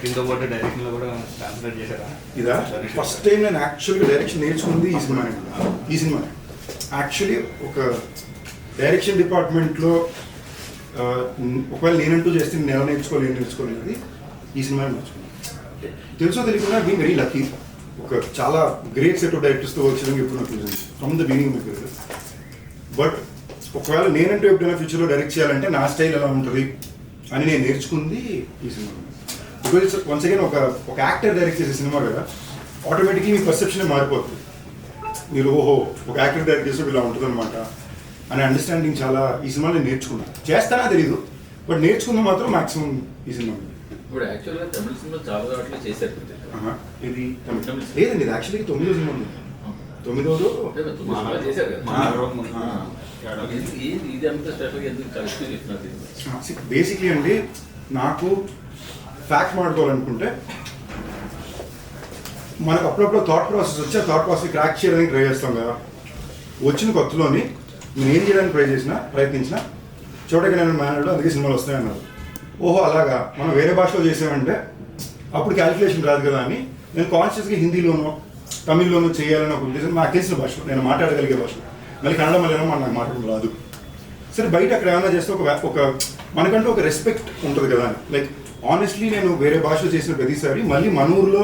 దీంతో పాటు డైరెక్షన్లో కూడా కాన్సన్ట్రేట్ చేశారా? ఇదా ఫస్ట్ టైం నేను యాక్చువల్గా డైరెక్షన్ నేర్చుకుంది ఈ సినిమానే. యాక్చువల్లీ ఒక డైరెక్షన్ డిపార్ట్మెంట్లో ఒకవేళ నేనంటూ చేస్తే నేను ఎలా నేర్చుకోలేదు ఈ సినిమా నేర్చుకున్నాను. తెలుసో తెలియకుండా బీయింగ్ వెరీ లక్కీ. ఒక చాలా గ్రేట్ సెట్ ఆఫ్ డైరెక్టర్స్తో వర్క్ చేయడం ఎప్పుడు నాకు తెలిసింది from the beginning my career. But ఒకవేళ నేనంటూ ఎప్పుడైనా ఫ్యూచర్లో డైరెక్ట్ చేయాలంటే నా స్టైల్ ఎలా ఉంటుంది అని నేను నేర్చుకుంది ఈ సినిమా. బికాజ్ వన్స్ అగైన్ ఒక యాక్టర్ డైరెక్ట్ చేసే సినిమా కదా, ఆటోమేటిక్లీ మీ పర్సెప్షన్ మారిపోతుంది. మీరు ఓహో ఒక యాక్టర్ డైరెక్ట్ చేస్తే ఇలా ఉంటుంది అనమాట అనే అండర్స్టాండింగ్ చాలా ఈ సినిమా నేను నేర్చుకున్నాను. చేస్తానా తెలీదు, బట్ నేర్చుకుంది మాత్రం మాక్సిమం ఈ సినిమా. ఇప్పుడు యాక్చువల్గా తమిళ సినిమా చాలా వాటిలో చేశారు. ఇది లేదండి, ఇది యాక్చువల్లీ 9వ సినిమా ఉంది. 9వ చేశారు కదా. ఇది అంత స్పెషల్గా ఎందుకు కలిసి చెప్తున్నారు? బేసిక్లీ అండి, నాకు ఫ్యాక్ట్ మాట్లాడుకోవాలనుకుంటే మనకు అప్పుడప్పుడు థాట్ ప్రాసెస్ వచ్చి ఆ థాట్ ప్రాసెస్ క్రాక్ చేయడానికి ట్రై చేస్తాం కదా. వచ్చిన కొత్తలోని నేను ఏం చేయడానికి ప్రయత్నించిన చోటకి నేను మేనడు అందుకే సినిమాలు వస్తాయి అన్నారు. ఓహో అలాగా, మనం వేరే భాషలో చేసామంటే అప్పుడు క్యాలిక్యులేషన్ రాదు కదా అని నేను కాన్షియస్గా హిందీలోనో తమిళ్లోనూ చేయాలని ఒక ఉద్దేశం. నాకు తెలిసిన భాష, నేను మాట్లాడగలిగే భాష. మళ్ళీ కన్నడ మలయాళం నాకు మాట్లాడడం రాదు. సరే బయట అక్కడ ఏమైనా చేస్తే ఒక మనకంటూ ఒక రెస్పెక్ట్ ఉంటుంది కదా. లైక్ ఆనెస్ట్లీ నేను వేరే భాషలో చేసిన ప్రతిసారి మళ్ళీ మన ఊరిలో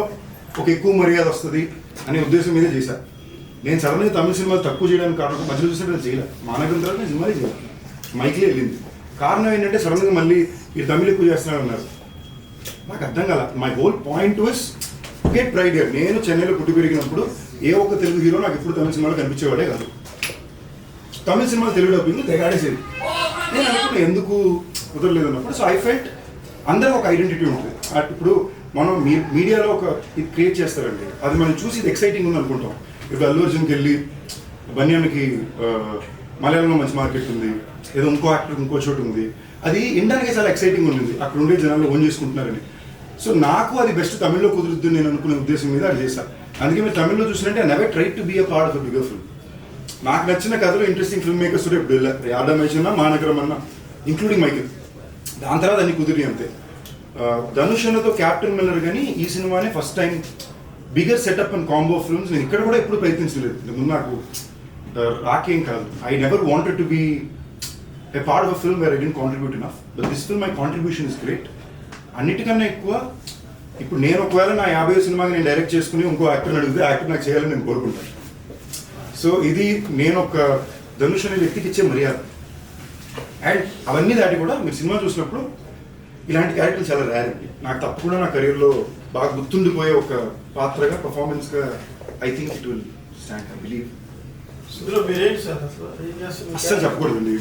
ఒక ఎక్కువ మర్యాద వస్తుంది అనే ఉద్దేశం మీద చేశాను. నేను సడన్గా తమిళ సినిమాలు తక్కువ చేయడానికి కారణం మధ్యలో చూసినట్టు చేయలేదు. మానగం తర్వాత నేను సినిమాలే చేయాలి, మైక్లే వెళ్ళింది. కారణం ఏంటంటే సడన్గా మళ్ళీ ఈ తమిళ ఎక్కువ చేస్తున్నారు అన్నారు. నాకు అర్థం కాల. My whole point was get pride. నేను చెన్నైలో పుట్టి పెరిగినప్పుడు ఏ ఒక్క తెలుగు హీరో నాకు ఎప్పుడు తమిళ సినిమాలో కనిపించేవాడే కాదు. తమిళ సినిమాలు తెలుగు డబ్బింగ్ తెగాడేసేది. నేను అనుకున్నా ఎందుకు కుదరలేదు అన్నప్పుడు. సో ఐ ఫెల్ట్ అందరూ ఒక ఐడెంటిటీ ఉంటుంది. ఇప్పుడు మనం మీడియాలో ఒక ఇది క్రియేట్ చేస్తారండి, అది మనం చూసి ఇది ఎక్సైటింగ్ ఉంది అనుకుంటాం. ఇప్పుడు అల్లు అర్జున్కి వెళ్ళి బన్యాన్కి మలయాళంలో మంచి మార్కెట్ ఉంది, ఏదో ఇంకో యాక్టర్ ఇంకో చోటు ఉంది, అది ఇండియానికి చాలా ఎక్సైటింగ్ ఉంటుంది, అక్కడ ఉండే జనాలు ఓన్ చేసుకుంటున్నారని. సో నాకు అది బెస్ట్ తమిళ్లో కుదురుద్ది నేను అనుకునే ఉద్దేశం మీద అది చేశాను. అందుకే మీరు తమిళ్లో చూసినట్టే I never try to be a part of a bigger film. నాకు నచ్చిన కథలో ఇంట్రెస్టింగ్ ఫిల్మ్ మేకర్స్ ఇప్పుడు యాదమేష్ అన్న, మానగరం అన్న, ఇంక్లూడింగ్ మైకిల్. దాని తర్వాత అన్ని కుదిరి అంతే. ధనుష్ అన్నతో క్యాప్టెన్ మిల్లర్ కానీ ఈ సినిమానే first time bigger setup and combo films నేను ఇక్కడ కూడా ఎప్పుడు ప్రయత్నించలేదు. ముందు నాకు రాకేం కాదు. I never wanted to be a part of a film where I didn't contribute enough, but this film my contribution is great. అన్నిటికన్నా ఎక్కువ ఇప్పుడు నేను ఒకవేళ నా 50వ సినిమాకి నేను డైరెక్ట్ చేసుకుని ఇంకో యాక్టర్ని అడిగితే యాక్టర్ నాకు చేయాలని నేను కోరుకుంటాను. సో ఇది నేను ఒక ధనుష్ అనే వ్యక్తికి ఇచ్చే మర్యాద. అండ్ అవన్నీ దాటి కూడా మీరు సినిమా చూసినప్పుడు ఇలాంటి క్యారెక్టర్లు చాలా రేర్ అండి. నాకు తప్పకుండా నా కెరీర్లో బాగా గుర్తుండిపోయే ఒక పాత్రగా, పర్ఫార్మెన్స్గా I think it will stand, I believe. అస్సలు చెప్పకూడదండి,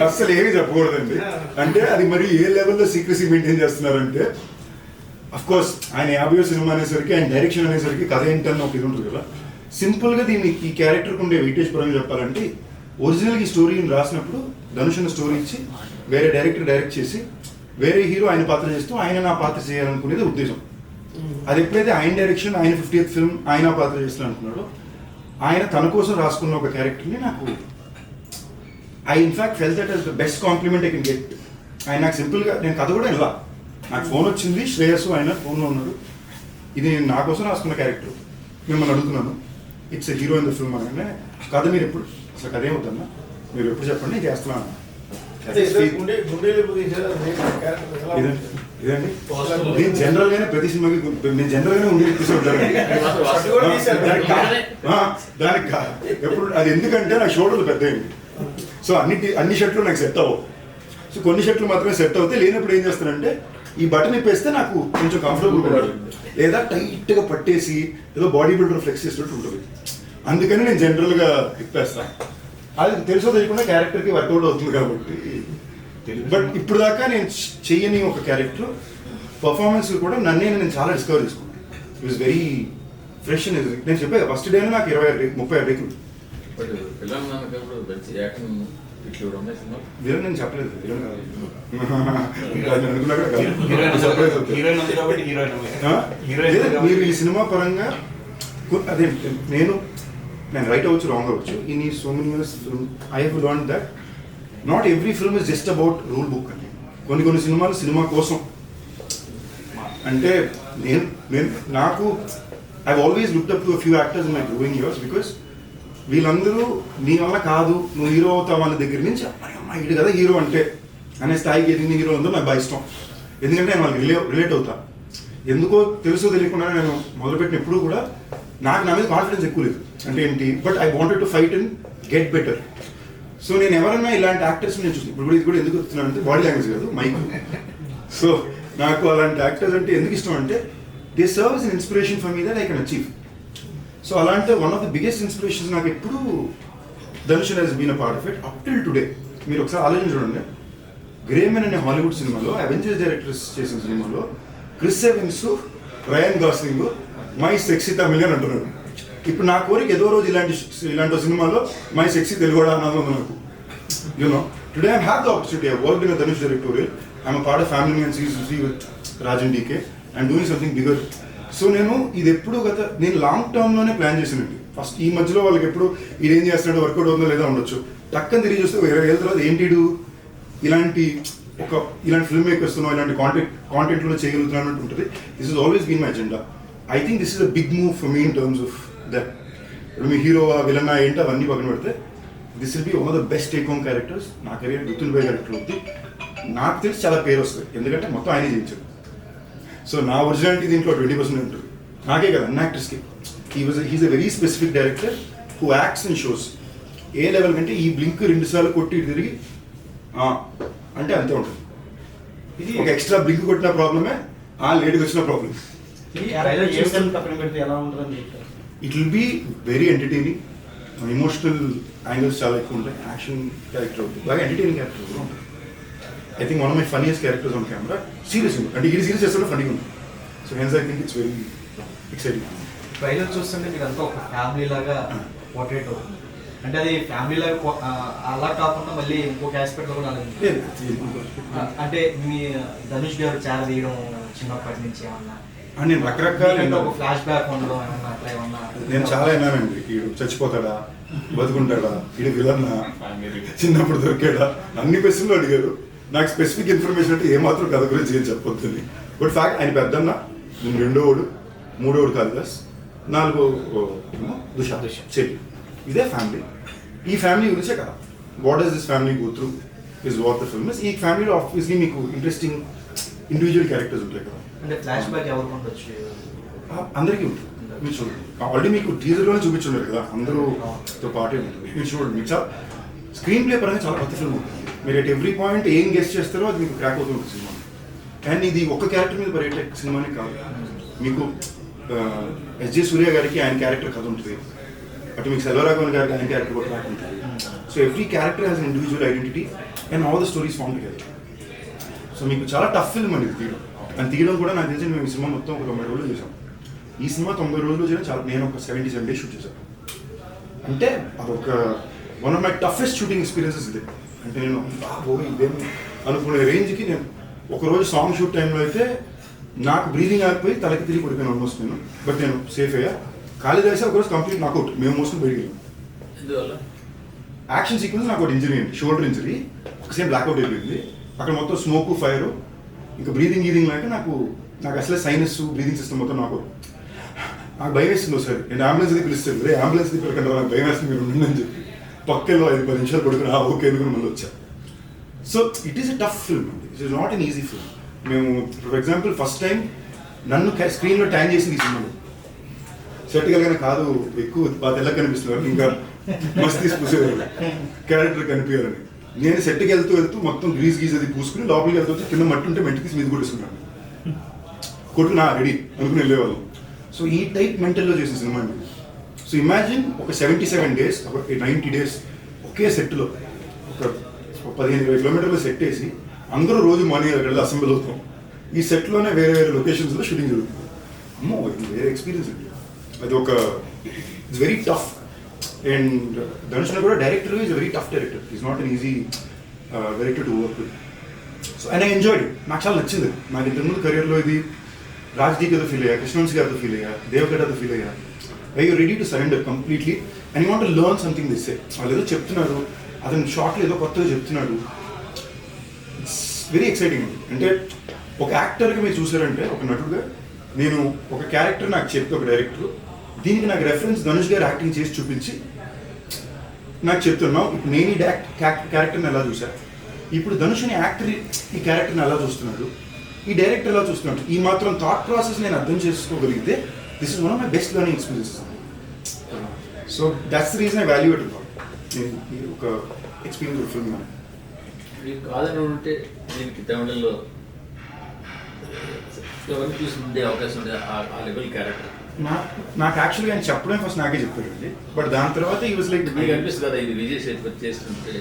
అస్సలు ఏమీ చెప్పకూడదండి. అంటే అది మరి ఏ లెవెల్లో సీక్రెసీ మెయింటైన్ చేస్తున్నారంటే, అఫ్ కోర్స్ ఆయన 50వ సినిమా అనేసరికి, ఆయన డైరెక్షన్ అనేసరికి కథ ఏంటని ఒక ఇది ఉంటుంది కదా. సింపుల్గా దీన్ని ఈ క్యారెక్టర్కి ఉండే వెయిటేజ్ పరంగా చెప్పాలంటే, ఒరిజినల్గా ఈ స్టోరీని రాసినప్పుడు ధనుష్ అన్న స్టోరీ ఇచ్చి వేరే డైరెక్టర్ డైరెక్ట్ చేసి వేరే హీరో ఆయన పాత్ర చేస్తూ ఆయన నా పాత్ర చేయాలనుకునేది ఉద్దేశం. అది ఎప్పుడైతే ఆయన డైరెక్షన్, ఆయన 50th ఫిల్మ్ ఆయన పాత్ర చేస్తాను అనుకున్నాడో, ఆయన తన కోసం రాసుకున్న ఒక క్యారెక్టర్ని నాకు I in fact felt that is the best compliment I can get. ఆయన నాకు సింపుల్గా, నేను కథ కూడా ఇలా నాకు ఫోన్ వచ్చింది, శ్రేయస్సు ఆయన ఫోన్లో ఉన్నాడు, ఇది నేను నా కోసం రాసుకున్న క్యారెక్టర్, మిమ్మల్ని అడుగుతున్నాను, it's a hero in the film అనగానే కథ మీరు ఎప్పుడు అసలు కథ ఏమవుతుందా మీరు ఎప్పుడు చెప్పండి నేను చేస్తున్నాను. ఇదండి నేను జనరల్గానే ప్రతి సినిమాకి నేను జనరల్గానే ఉండే దానికి ఎప్పుడు అది ఎందుకంటే నా షోల్డర్లు పెద్ద అయింది. సో అన్ని షర్ట్లు నాకు సెట్ అవ్వవు. సో కొన్ని షర్ట్లు మాత్రమే సెట్ అవుతాయి. లేనప్పుడు ఏం చేస్తానంటే ఈ బటన్ ఇప్పేస్తే నాకు కొంచెం కంఫర్టబుల్ ఉంటుంది, లేదా టైట్గా పట్టేసి ఏదో బాడీ బిల్డర్ ఫ్లెక్స్ చేసినట్టు ఉంటుంది. అందుకని నేను జనరల్గా ఇప్పేస్తాను. అది తెలుసో తెలియకుండా క్యారెక్టర్కి వర్కౌట్ అవుతుంది కాబట్టి. బట్ ఇప్పుడు దాకా నేను చెయ్యని ఒక క్యారెక్టర్ పర్ఫార్మెన్స్ కూడా నేను చాలా డిస్కవర్ చేసుకున్నాను. It was very fresh and నేను చెప్పాను ఫస్ట్ డేనే నాకు 30 రేకులు. వీరన్ నేను చెప్పలేదు, మీరు ఈ సినిమా పరంగా అదే నేను రైట్ అవ్వచ్చు, రాంగ్ అవ్వచ్చు. ఇన్ ఈ so many years I have learned that not every film is just about rule book అని. కొన్ని సినిమాలు సినిమా కోసం అంటే నాకు I always looked up to few actors in my growing years because వీళ్ళందరూ నీ వల్ల కాదు నువ్వు హీరో అవుతావు అన్న దగ్గర నుంచి అమ్మాయి ఇది కదా హీరో అంటే అనే స్థాయికి ఎదిగిన హీరో అందరూ నాకు బాగా ఇష్టం. ఎందుకంటే నేను వాళ్ళకి రిలేట్ అవుతా. ఎందుకో తెలుసో తెలియకుండా నేను మొదలుపెట్టిన ఎప్పుడు కూడా నాకు నా మీద కాన్ఫిడెన్స్ ఎక్కువ లేదు. అంటే ఏంటి, but I wanted to fight and get better. So నేను ఎవరైనా ఇలాంటి యాక్టర్స్ నేను చూసి ఇప్పుడు ఇది కూడా ఎందుకు వస్తున్నాను అంటే బాడీ లాంగ్వేజ్ కాదు మైక్. సో నాకు అలాంటి యాక్టర్స్ అంటే ఎందుకు ఇష్టం అంటే they serve as an inspiration for me that I can achieve. So అలాంటి one of the biggest inspirations నాకు ఎప్పుడు Dhanush he's been a part of it up till today. మీరు ఒకసారి ఆలోచన చూడండి, గ్రేమెన్ అనే హాలీవుడ్ సినిమాలో అవెంజర్స్ డైరెక్టర్స్ చేసిన సినిమాలో Chris Evans, Ryan Gosling my sexy Tamil అని అంటున్నాడు. ఇప్పుడు నా కోరిక ఏదో రోజు ఇలాంటి సినిమాలో మై సెక్సీ తెలుగుడా అన్నది ఉంది నాకు. You know today I have the opportunity. I worked in Dhanush directorial. I'm a part of Family Man season with Raj and DK and doing something bigger. So నేను ఇది ఎప్పుడు నేను లాంగ్ టర్మ్లోనే ప్లాన్ చేశానండి. ఫస్ట్ ఈ మధ్యలో వాళ్ళకి ఎప్పుడు ఇదేం చేస్తున్నాడు వర్కౌట్ అవుతుందో లేదా ఉండొచ్చు, టక్కని తిరిగి చూస్తే 20 ఏళ్ళ తర్వాత ఏంటి ఇలాంటి ఫిల్మ్ మేకర్స్తో ఇలాంటి కాంటెంట్లో చేయగలుగుతున్నాను అని ఉంటుంది. This is always been my agenda. I think this is a big move for me in terms of that. ఇప్పుడు మీ హీరోవా విలనా ఏంటి అవన్నీ పక్కన పెడితే this will be one of the best take home characters. నా కెరీర్ గుర్తుండిపోయే క్యారెక్టర్ అవుతుంది. నాకు తెలిసి చాలా పేరు వస్తుంది ఎందుకంటే మొత్తం ఆయనే చేయించాడు. సో నా ఒరిజినాలిటీ దీంట్లో 20% ఉంటుంది. నాకే కదా అన్ని యాక్టర్స్కి. He's a very specific director who acts and shows. ఏ లెవెల్ కంటే ఈ బ్లింక్ 2 సార్లు కొట్టి తిరిగి అంటే అంతే ఉంటుంది. ఇది ఒక ఎక్స్ట్రా బ్లింక్ కొట్టిన ప్రాబ్లమే, లేట్కి వచ్చిన problem. It will be very entertaining. Emotional angles చాలా ఎక్కువ ఉంటాయి. యాక్షన్ క్యారెక్టర్ అవుతుంది, బాగా ఎంటర్టైనింగ్ క్యారెక్టర్ కూడా ఉంటుంది. I think one of my funniest characters on camera. Serious ఉంది అంటే ఇది సీరియస్ చేస్తుంటే ఫన్నీగా ఉంది. So hence I think it's very exciting. Trailer చూస్తుంటే మీరు అంతా ఒక ఫ్యామిలీ లాగా పోర్ట్రేట్ అవుతుంది. అంటే అది ఫ్యామిలీ లాగా అలా కాకుండా మళ్ళీ ఇంకొక ఆస్పెక్ట్లో కూడా అంటే మీ ధనుష్ గారు చేరదీయడం చిన్నప్పటి నుంచి ఏమన్నా నేను రకరకాల ఫ్లాష్ బ్యాక్ ఉండడం ఏమన్నా అట్లా ఏమన్నా నేను చాలా విన్నానండి. వీడు చచ్చిపోతాడా, బతుకుంటాడా, వీడు విలన్నా, చిన్నప్పుడు దొరికాడా, అన్ని క్వశ్చన్లు అడిగారు. నాకు స్పెసిఫిక్ ఇన్ఫర్మేషన్ అంటే ఏమాత్రం కథ గురించి ఏం చెప్పొద్దని. బట్ ఫ్యాక్ట్ ఆయన పెద్దన్న, నేను 2వ, 3వ కాళిదాస్, 4వ దుషా చెల్లి. ఇదే ఫ్యామిలీ. ఈ ఫ్యామిలీ గురించే కదా what does this family go through is what the film is. ఈ ఫ్యామిలీలో ఆబ్వియస్లీ మీకు ఇంట్రెస్టింగ్ ఇండివిజువల్ క్యారెక్టర్స్ ఉంటాయి కదా. అంటే ఫ్లాష్ బ్యాక్ ఎవరికి ఉండొచ్చు? అందరికీ ఉంటుంది. మీరు చూడండి, ఆల్రెడీ మీకు టీజర్లోనే చూపించున్నారు కదా, అందరూతో పాటే ఉంటుంది. మీరు చూడండి, మీకు చాలా స్క్రీన్ ప్లే పరంగా చాలా కొత్త ఫిల్మ్ ఉంటుంది. మీరు అట్ ఎవ్రీ పాయింట్ ఏం గెస్ట్ చేస్తారో అది మీకు క్రాక్ అవుతుంది సినిమా. అండ్ ఇది ఒక్క క్యారెక్టర్ మీద పడే సినిమానే కాదు. మీకు ఎస్జే సూర్య గారికి ఆయన క్యారెక్టర్ కథ ఉంటుంది, అటు మీకు సెల్వరాఘవన్ గారికి ఆయన క్యారెక్టర్ కూడా ట్రాక్ ఉంటుంది. So every character has an individual identity and all the stories form together. So మీకు చాలా టఫ్ ఫిల్మ్ అండి ఇది తీయడం. అండ్ తీయడం కూడా నాకు తెలిసి మేము ఈ సినిమా మొత్తం ఒక 90 రోజులు చేసాం. ఈ సినిమా 90 రోజులు చేయడం చాలా, నేను ఒక 77 days షూట్ చేశాను. అంటే అదొక one of my toughest shooting experiences ఇదే. అంటే నేను ఇదేం అనుకునే రేంజ్కి నేను ఒకరోజు సాంగ్ షూట్ టైంలో అయితే నాకు బ్రీదింగ్ ఆగిపోయి తలకి తిరిగి పడిపోయాను ఆల్మోస్ట్ నేను. బట్ నేను సేఫ్ అయ్యా. కాళిదాస్ ఒకరోజు కంప్లీట్ నాకౌట్, మేము మోసుకుని బయటికి వెళ్ళాం. యాక్షన్ సీక్వెన్స్ నాకు ఒకటి ఇంజరీ అండి, షోల్డర్ ఇంజరీ. ఒకసేపు బ్లాక్అవుట్ అయిపోయింది. అక్కడ మొత్తం స్మోక్, ఫైర్, ఇంకా బ్రీదింగ్ లేక నాకు అసలే సైనస్, బ్రీదింగ్ సిస్టమ్ మొత్తం నాకు భయం వేస్తుంది. ఒకసారి నేను అంబులెన్స్ అది పిలుస్తాను, రే అంబులెన్స్ పిలకండి, నాకు భయం వేస్తుంది, మీరు ఉండండి చెప్పి పక్కలో 5-10 నిమిషాలు పడుకుని ఓకే అనుకుని మళ్ళీ వచ్చా. So it is a tough film అండి, it is not an easy film. మేము ఫర్ ఎగ్జాంపుల్ ఫస్ట్ టైం నన్ను స్క్రీన్లో ట్యాన్ చేసింది ఈ సినిమాలో. సెట్ కలిగిన కాదు, ఎక్కువ బాగా తెల్లగా కనిపిస్తున్నారు, ఇంకా మస్తు తీసుకుసేవారు క్యారెక్టర్ కనిపించాలని. నేను సెట్కి వెళ్తూ మొత్తం గ్రీజ్ అది పూసుకుని లోపలికి వెళ్తూ కింద మట్టి ఉంటే మెంటి తీసి మీద కొట్టేసుకున్నాను, కొట్టు నా రెడీ అనుకుని వెళ్ళేవాళ్ళం. సో ఈ టైప్ మెంటల్లో చేసిన సినిమా అండి. సో ఇమాజిన్ ఒక 77 days, ఒక 90 days ఒకే సెట్లో ఒక 15-20 kilometers సెట్ వేసి అందరూ రోజు మార్నింగ్ అక్కడ అసెంబ్లీ అవుతాం. ఈ సెట్లోనే వేరే లొకేషన్స్లో షూటింగ్ జరుగుతుంది. అమ్మో, ఇది వేరే ఎక్స్పీరియన్స్ అండి. అది ఒక it's very tough. And Dhanush కూడా director is very tough director. Is not an easy director to work with. So and I enjoyed. నాకు చాలా నచ్చింది. నాకు ఇంతకుముందు కెరియర్లో ఇది రాజ్దీప్తో ఫీల్ అయ్యా, కృష్ణవంశీ గారితో ఫీల్ అయ్యా, దేవగడ్డతో ఫీల్ అయ్యా. I you ready to surrender completely and you want to learn something this సే. వాళ్ళు ఏదో చెప్తున్నారు, అతను షార్ట్లో ఏదో కొత్తగా చెప్తున్నాడు. ఇట్స్ వెరీ ఎక్సైటింగ్ అండి. అంటే ఒక యాక్టర్గా మీరు చూసారంటే ఒక నటుడుగా నేను ఒక క్యారెక్టర్ నాకు చెప్తే ఒక డైరెక్టర్ దీనికి నాకు రెఫరెన్స్ ధనుష్ గారు యాక్టింగ్ చేసి చూపించి నాకు చెప్తున్నావు ఇప్పుడు నేను ఈ క్యారెక్టర్ని ఎలా చూసాను, ఇప్పుడు ధనుష్ని యాక్టర్ ఈ క్యారెక్టర్ని ఎలా చూస్తున్నాడు, ఈ డైరెక్టర్ ఎలా చూస్తున్నాడు, ఈ మాత్రం థాట్ ప్రాసెస్ నేను అర్థం చేసుకోగలిగితే this is one of my best learning experiences. So that's the reason I value it నేను ఒక ఎక్స్పీరియన్స్ ఫిల్మ్ మీకు కాదని ఉంటే దీనికి తమిళంలో ఎవరిని చూసి ఉండే అవకాశం ఉండే ఆ లెవెల్ క్యారెక్టర్ నాకు యాక్చువల్గా ఆయన చెప్పడం ఫస్ట్ నాకే చెప్పారండి. బట్ దాని తర్వాత ఈ వాజ్ లైక్ మీకు అనిపిస్తుంది కదా ఇది విజయ్ సేతుపతి చేస్తుంటే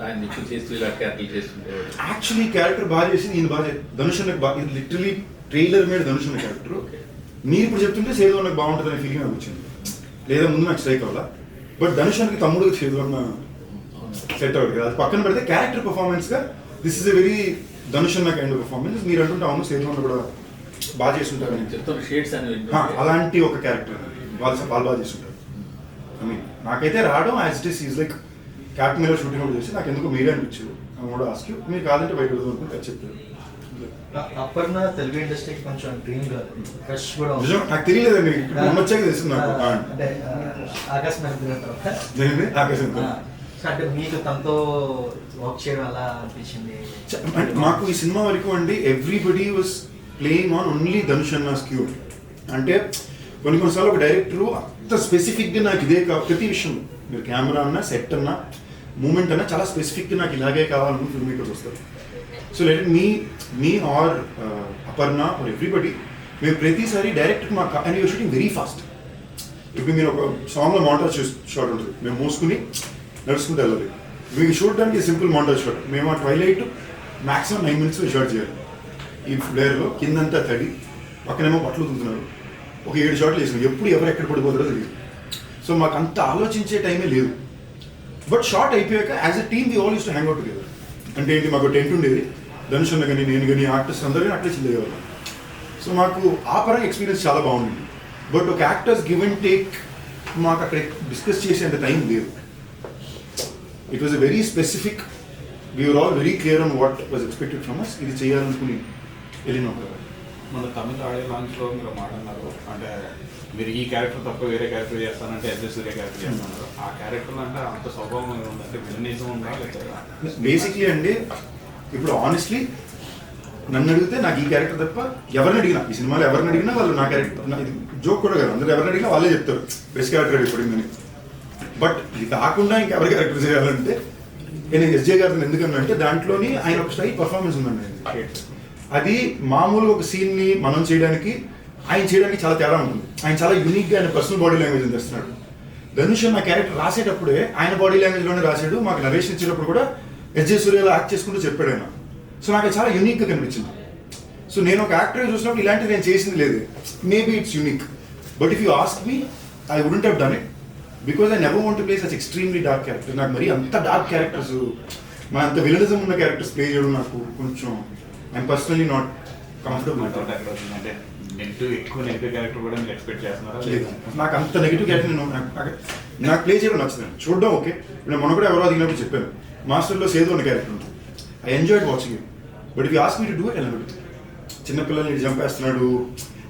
ఆయన ఎక్కువ చేస్తూ ఇలా క్యారెక్టర్ చేస్తుంటే యాక్చువల్లీ క్యారెక్టర్ బాగా చేసింది ఈయన బాగా ధనుష్ అన్నకు బాగా ఇది లిటరలీ ట్రైలర్ మీద ధనుష్ అన్న క్యారెక్టర్ మీరు ఇప్పుడు చెప్తుంటే సేదు అన్నకు బాగుంటుంది అనే ఫీలింగ్ నాకు వచ్చింది. లేదా ముందు నాకు స్ట్రైక్ అవ్వాలా, బట్ ధనుష్ అన్నకి తమ్ముడు సేదు అన్న సెట్ అవ్వదు కదా. అది పక్కన పెడితే క్యారెక్టర్ పర్ఫార్మెన్స్గా this is a very Dhanush అన్న కైండ్ ఆఫ్ పర్ఫార్మెన్స్. మీరు అంటుంటే అవును సేదు అన్న కూడా బాగా చేస్తుంటారు చెప్తున్న షేడ్స్ అనేవి అలాంటి ఒక క్యారెక్టర్ వాళ్ళు బాగా చేస్తుంటారు. ఐ మీన్ నాకైతే రావడం as it is like captain మీద షూటింగ్ కూడా చేసి నాకు ఎందుకు మీరే అనిపించారు కూడా ఆస్క్ మీరు కాదంటే బయట అనుకుంటే చెప్పారు. అప్పటిన తెలుగు ఇండస్ట్రీకి కొంచెం డ్రీమ్ క్రష్ కూడా నిజం నాకు తెలియలేదండి, వచ్చాక తెలిసింది నాకు. అంటే ఆకాశం ఆకాశం అంటే మీకు తనతో వర్క్ చేయడం అలా అనిపించింది. అంటే మాకు ఈ సినిమా వరకు అండి everybody was playing on only Dhanush అన్నాస్ క్యూ. అంటే కొన్నిసార్లు ఒక డైరెక్టరు అంత స్పెసిఫిక్గా నాకు ఇదే ప్రతి విషయం మీరు కెమెరా అన్నా సెట్ అన్నా మూమెంట్ అన్నా చాలా స్పెసిఫిక్గా నాకు ఇలాగే కావాలని ఫిల్మ్ మేకర్స్ వస్తారు. So let me or Aparna or everybody మేము ప్రతిసారి డైరెక్ట్ మా and your shooting very fast. ఇప్పుడు మీరు ఒక సాంగ్లో మాంటాజ్ షాట్ ఉంటుంది, మేము మోసుకుని నడుచుకుంటూ వెళ్ళాలి. మీకు చూడడానికి సింపుల్ మాంటాజ్ షాట్, మేము ఆ ట్వైలైట్ మ్యాక్సిమం 9 minutes షాట్ చేయాలి. ఈ ఫ్లేర్లో కిందంతా తడి, పక్కనేమో బట్టలు తుంటున్నారు, ఒక 7 షాట్లు వేసినాం, ఎప్పుడు ఎవరు ఎక్కడ పడిపోతారో తెలియదు. సో మాకు అంత ఆలోచించే టైమే లేదు. బట్ షార్ట్ అయిపోయాక as a team we all used to hang out together. అంటే ఏంటి, మాకు టెంట్ ఉండేది, ధనుష్ అన్న కానీ నేను కానీ ఆర్టిస్ట్ అందరూ కానీ అట్లే చిల్లేవాళ్ళం. సో మాకు ఆ పరంగా ఎక్స్పీరియన్స్ చాలా బాగుంది. బట్ ఒక యాక్టర్స్ గివ్ అండ్ టేక్ మాకు అక్కడ డిస్కస్ చేసేంత టైం లేదు. It was a very specific, we're all very clear on what was expected from us. ఇది చేయాలనుకుని వెళ్ళినాం. మన తమిళ ఆడియో లాంచ్లో మీరు మాట్లాడినారు, అంటే మీరు ఈ క్యారెక్టర్ తప్ప వేరే క్యారెక్టర్ చేస్తానంటే సూర్య క్యారెక్టర్ చేస్తున్నారు. ఆ క్యారెక్టర్ అంటే అంత స్వభావం ఉందంటే విలనిజం ఉందా లేదా? బేసిక్లీ అండి ఇప్పుడు ఆనెస్ట్లీ నన్ను అడిగితే నాకు ఈ క్యారెక్టర్ తప్ప ఎవరిని అడిగినా ఈ సినిమాలో ఎవరిని అడిగినా వాళ్ళు నా క్యారెక్టర్, ఇది జోక్ కూడా కదా, అందరూ ఎవరిని అడిగినా వాళ్ళే చెప్తారు బెస్ట్ క్యారెక్టర్ అయిపోయిందని. బట్ ఇది కాకుండా ఇంకెవరి క్యారెక్టర్ చేయాలంటే నేను ఎస్జే గారిని ఎందుకన్నా దాంట్లోని ఆయన ఒక స్టైల్ పర్ఫార్మెన్స్ ఉందండి. అది మామూలుగా ఒక సీన్ని మనం చేయడానికి ఆయన చేయడానికి చాలా తేడా ఉంటుంది. ఆయన చాలా యూనిక్గా ఆయన పర్సనల్ బాడీ లాంగ్వేజ్ తెస్తున్నాడు. ధనుష్ నా క్యారెక్టర్ రాసేటప్పుడే ఆయన బాడీ లాంగ్వేజ్లోనే రాశాడు. మాకు నరేషన్ ఇచ్చేటప్పుడు కూడా ఎస్జే సూర్యలో యాక్ట్ చేసుకుంటూ చెప్పాడు ఆయన. సో నాకు చాలా యూనిక్గా కనిపించింది. సో నేను ఒక యాక్టర్ చూసినప్పుడు ఇలాంటివి నేను చేసింది లేదు. Maybe it's unique, but if you ask me I wouldn't have done it because I never want to play such extremely dark character. నాకు మరి అంత డార్క్ క్యారెక్టర్స్, మన అంత విలనిజం ఉన్న క్యారెక్టర్స్ ప్లే చేయడం నాకు కొంచెం ఐఎమ్ పర్సనలీ నాట్ కంఫర్టబుల్. అంటే ఎక్కువ నెగిటివ్ క్యారెక్టర్ కూడా మీరు ఎక్స్పెక్ట్ చేస్తున్నారా? నాకు అంత నెగిటివ్ క్యారెక్టర్ నాకు ప్లే చేయడం నచ్చదు. చూడడం ఓకే. ఇప్పుడు మొన్న కూడా ఎవరో అడిగినప్పుడు చెప్పాను, మాస్టర్లో సేదు అన్న క్యారెక్టర్ ఉంటుంది, I enjoyed watching it. But if you ask me to do it అన్నట్టు చిన్నపిల్లల్ని చంపేస్తున్నాడు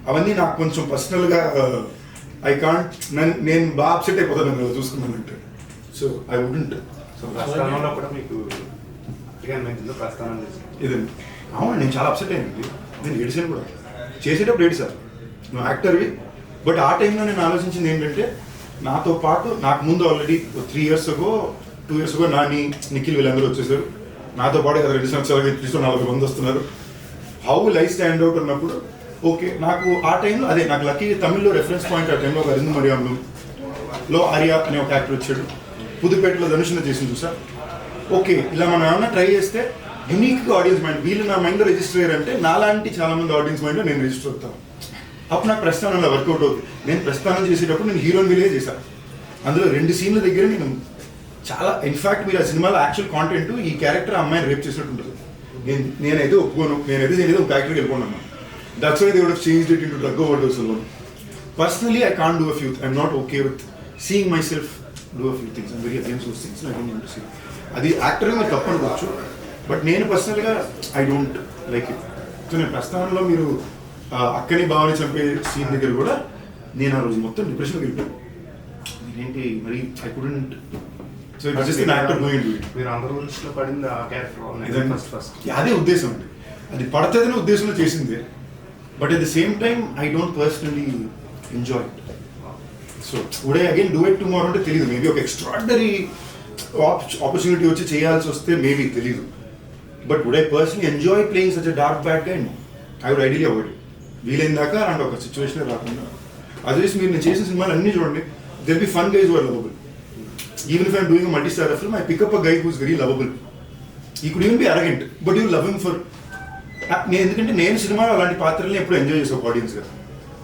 అవన్నీ నాకు కొంచెం పర్సనల్గా ఐ కాంట్, నేను బాగా అప్సెట్ అయిపోతాను కదా చూసుకున్నానంటే. So I wouldn't. సో ప్రస్థానంలో కూడా మీకు ప్రస్థానం ఇదండి. అవును, నేను చాలా అప్సెట్ అయ్యింది. నేను ఏడిసాను కూడా, చేసేటప్పుడు ఏడిసాను. నువ్వు యాక్టర్వి. బట్ ఆ టైంలో నేను ఆలోచించింది ఏంటంటే నాతో పాటు నాకు ముందు already 3 years ago 2 years ago Nani, Nikhil వీళ్ళందరూ వచ్చేసారు. నాతో పాటు 2 సంవత్సరాలుగా 340 మంది వస్తున్నారు. How will I stand out అన్నప్పుడు ఓకే నాకు ఆ టైంలో అదే నాకు లక్కీ తమిళ్లో రెఫరెన్స్ పాయింట్. ఆ టైంలో ఒక అరిందు మరియాంలో ఆర్య అనే ఒక యాక్టర్ వచ్చాడు. పుదుపేటలో ధనుషుని చేసింది చూసా. ఓకే, ఇలా మనం ఏమన్నా ట్రై చేస్తే యూనిక్గా ఆడియన్స్ మైండ్, వీళ్ళు నా మైండ్లో రిజిస్టర్ అయ్యారంటే నాలాంటి చాలా మంది ఆడియన్స్ మైండ్లో నేను రిజిస్టర్ అవుతాను. అప్పుడు నాకు ప్రస్థానంలో వర్కౌట్ అవుతుంది. నేను ప్రస్థానం చేసేటప్పుడు నేను హీరోయిన్ వీలే చేశాను. అందులో 2 సీన్ల దగ్గర నేను చాలా ఇన్ఫాక్ట్ మీరు ఆ సినిమాలో యాక్చువల్ కాంటెంట్ ఈ క్యారెక్టర్ అమ్మాయిని రేప్ చేసినట్టు ఉంటుంది. నేనైతే ఒప్పుకోను, నేనైతే చేయలేదు, ఒక ఫ్యాక్టరీకి వెళ్ళిపోన్నాను. That's why they would have changed it into drug overdose alone. Personally I can't do a few, I'm not okay with seeing my self do a few things. I'm very against those things. I don't want to see. అది యాక్టర్గా మీరు తప్పు అనుకోవచ్చు, but నేను పర్సనల్గా I don't like it. So నేను ప్రస్థానంలో మీరు అక్కని బావని చంపే సీన్ దగ్గర కూడా నేను ఆ రోజు మొత్తం డిప్రెషన్కి వెళ్ళిపోయాను. ఏంటి మరి I couldn't. So it just an actor going into it. మీరు అందరి గురించిలో పడింది ఆ క్యారెక్టర్ ఫస్ట్ అదే ఉద్దేశం అండి, అది పడుతుందనే ఉద్దేశంలో చేసింది. But at the same time I don't personally enjoy it. So would I again do it tomorrow అంటే తెలియదు. మేబీ ఒక ఎక్స్ట్రాడినరీ ఆపర్చునిటీ వచ్చి చేయాల్సి వస్తే మేబీ తెలీదు. But would I personally enjoy playing such a dark bad guy? No, I would ideally avoid. వీలైన దాకా అలాంటి ఒక సిచ్యువేషన్ రాకుండా. అదర్వైజ్ మీరు నేను చేసిన సినిమాలు అన్నీ చూడండి, there be fun guys who are lovable. Even if I'm doing a multi-star film, I pick up a guy who's very lovable. He could even be arrogant, but you love him for. ఎందుకంటే నేను సినిమాలో అలాంటి పాత్రల్ని ఎప్పుడు enjoy చేసే audience గా.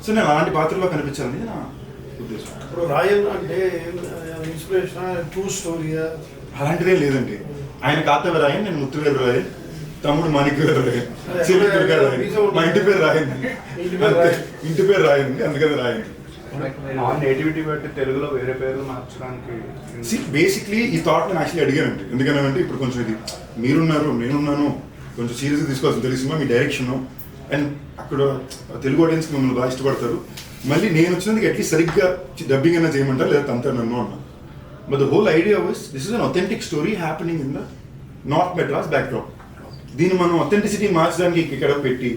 So నేను అలాంటి పాత్రలో కనిపించాలని నా ఉద్దేశం. ఇప్పుడు రాయన్ అంటే ఇన్స్పిరేషన్ ట్రూ స్టోరీయా? అలాంటిదే లేదండి. ఆయన కాతవ రాయన్, నేను ముత్తువేలు రాయన్, తమ్ముడు మాణిక్యవేలు రాయన్, చెల్లి దుర్గా రాయన్, మా ఇంటి పేరు రాయన్, ఇంటి పేరు రాయన్, అందుకని రాయన్. నేటివిటీ బట్టి తెలుగులో వేరే పేర్లు మార్చడానికి బేసిక్లీ ఈ థాట్ నేను యాక్చువల్లీ అడిగానండి. ఎందుకనంటే ఇప్పుడు కొంచెం ఇది మీరున్నారు నేనున్నాను, కొంచెం సీరియస్గా తీసుకోవాల్సిన తెలిసిందా మీ డైరెక్షన్, అండ్ అక్కడ తెలుగు ఆడియన్స్కి మిమ్మల్ని బాగా ఇష్టపడతారు. మళ్ళీ నేను వచ్చినందుకు అట్లీస్ట్ సరిగ్గా డబ్బింగ్ అయినా చేయమంటారు, లేదా తంతారు నన్ను అన్నా. But the whole idea was this is an authentic story happening in the north Madras backdrop. దీన్ని మనం అథెంటిసిటీ మార్చడానికి ఇక్కడ పెట్టి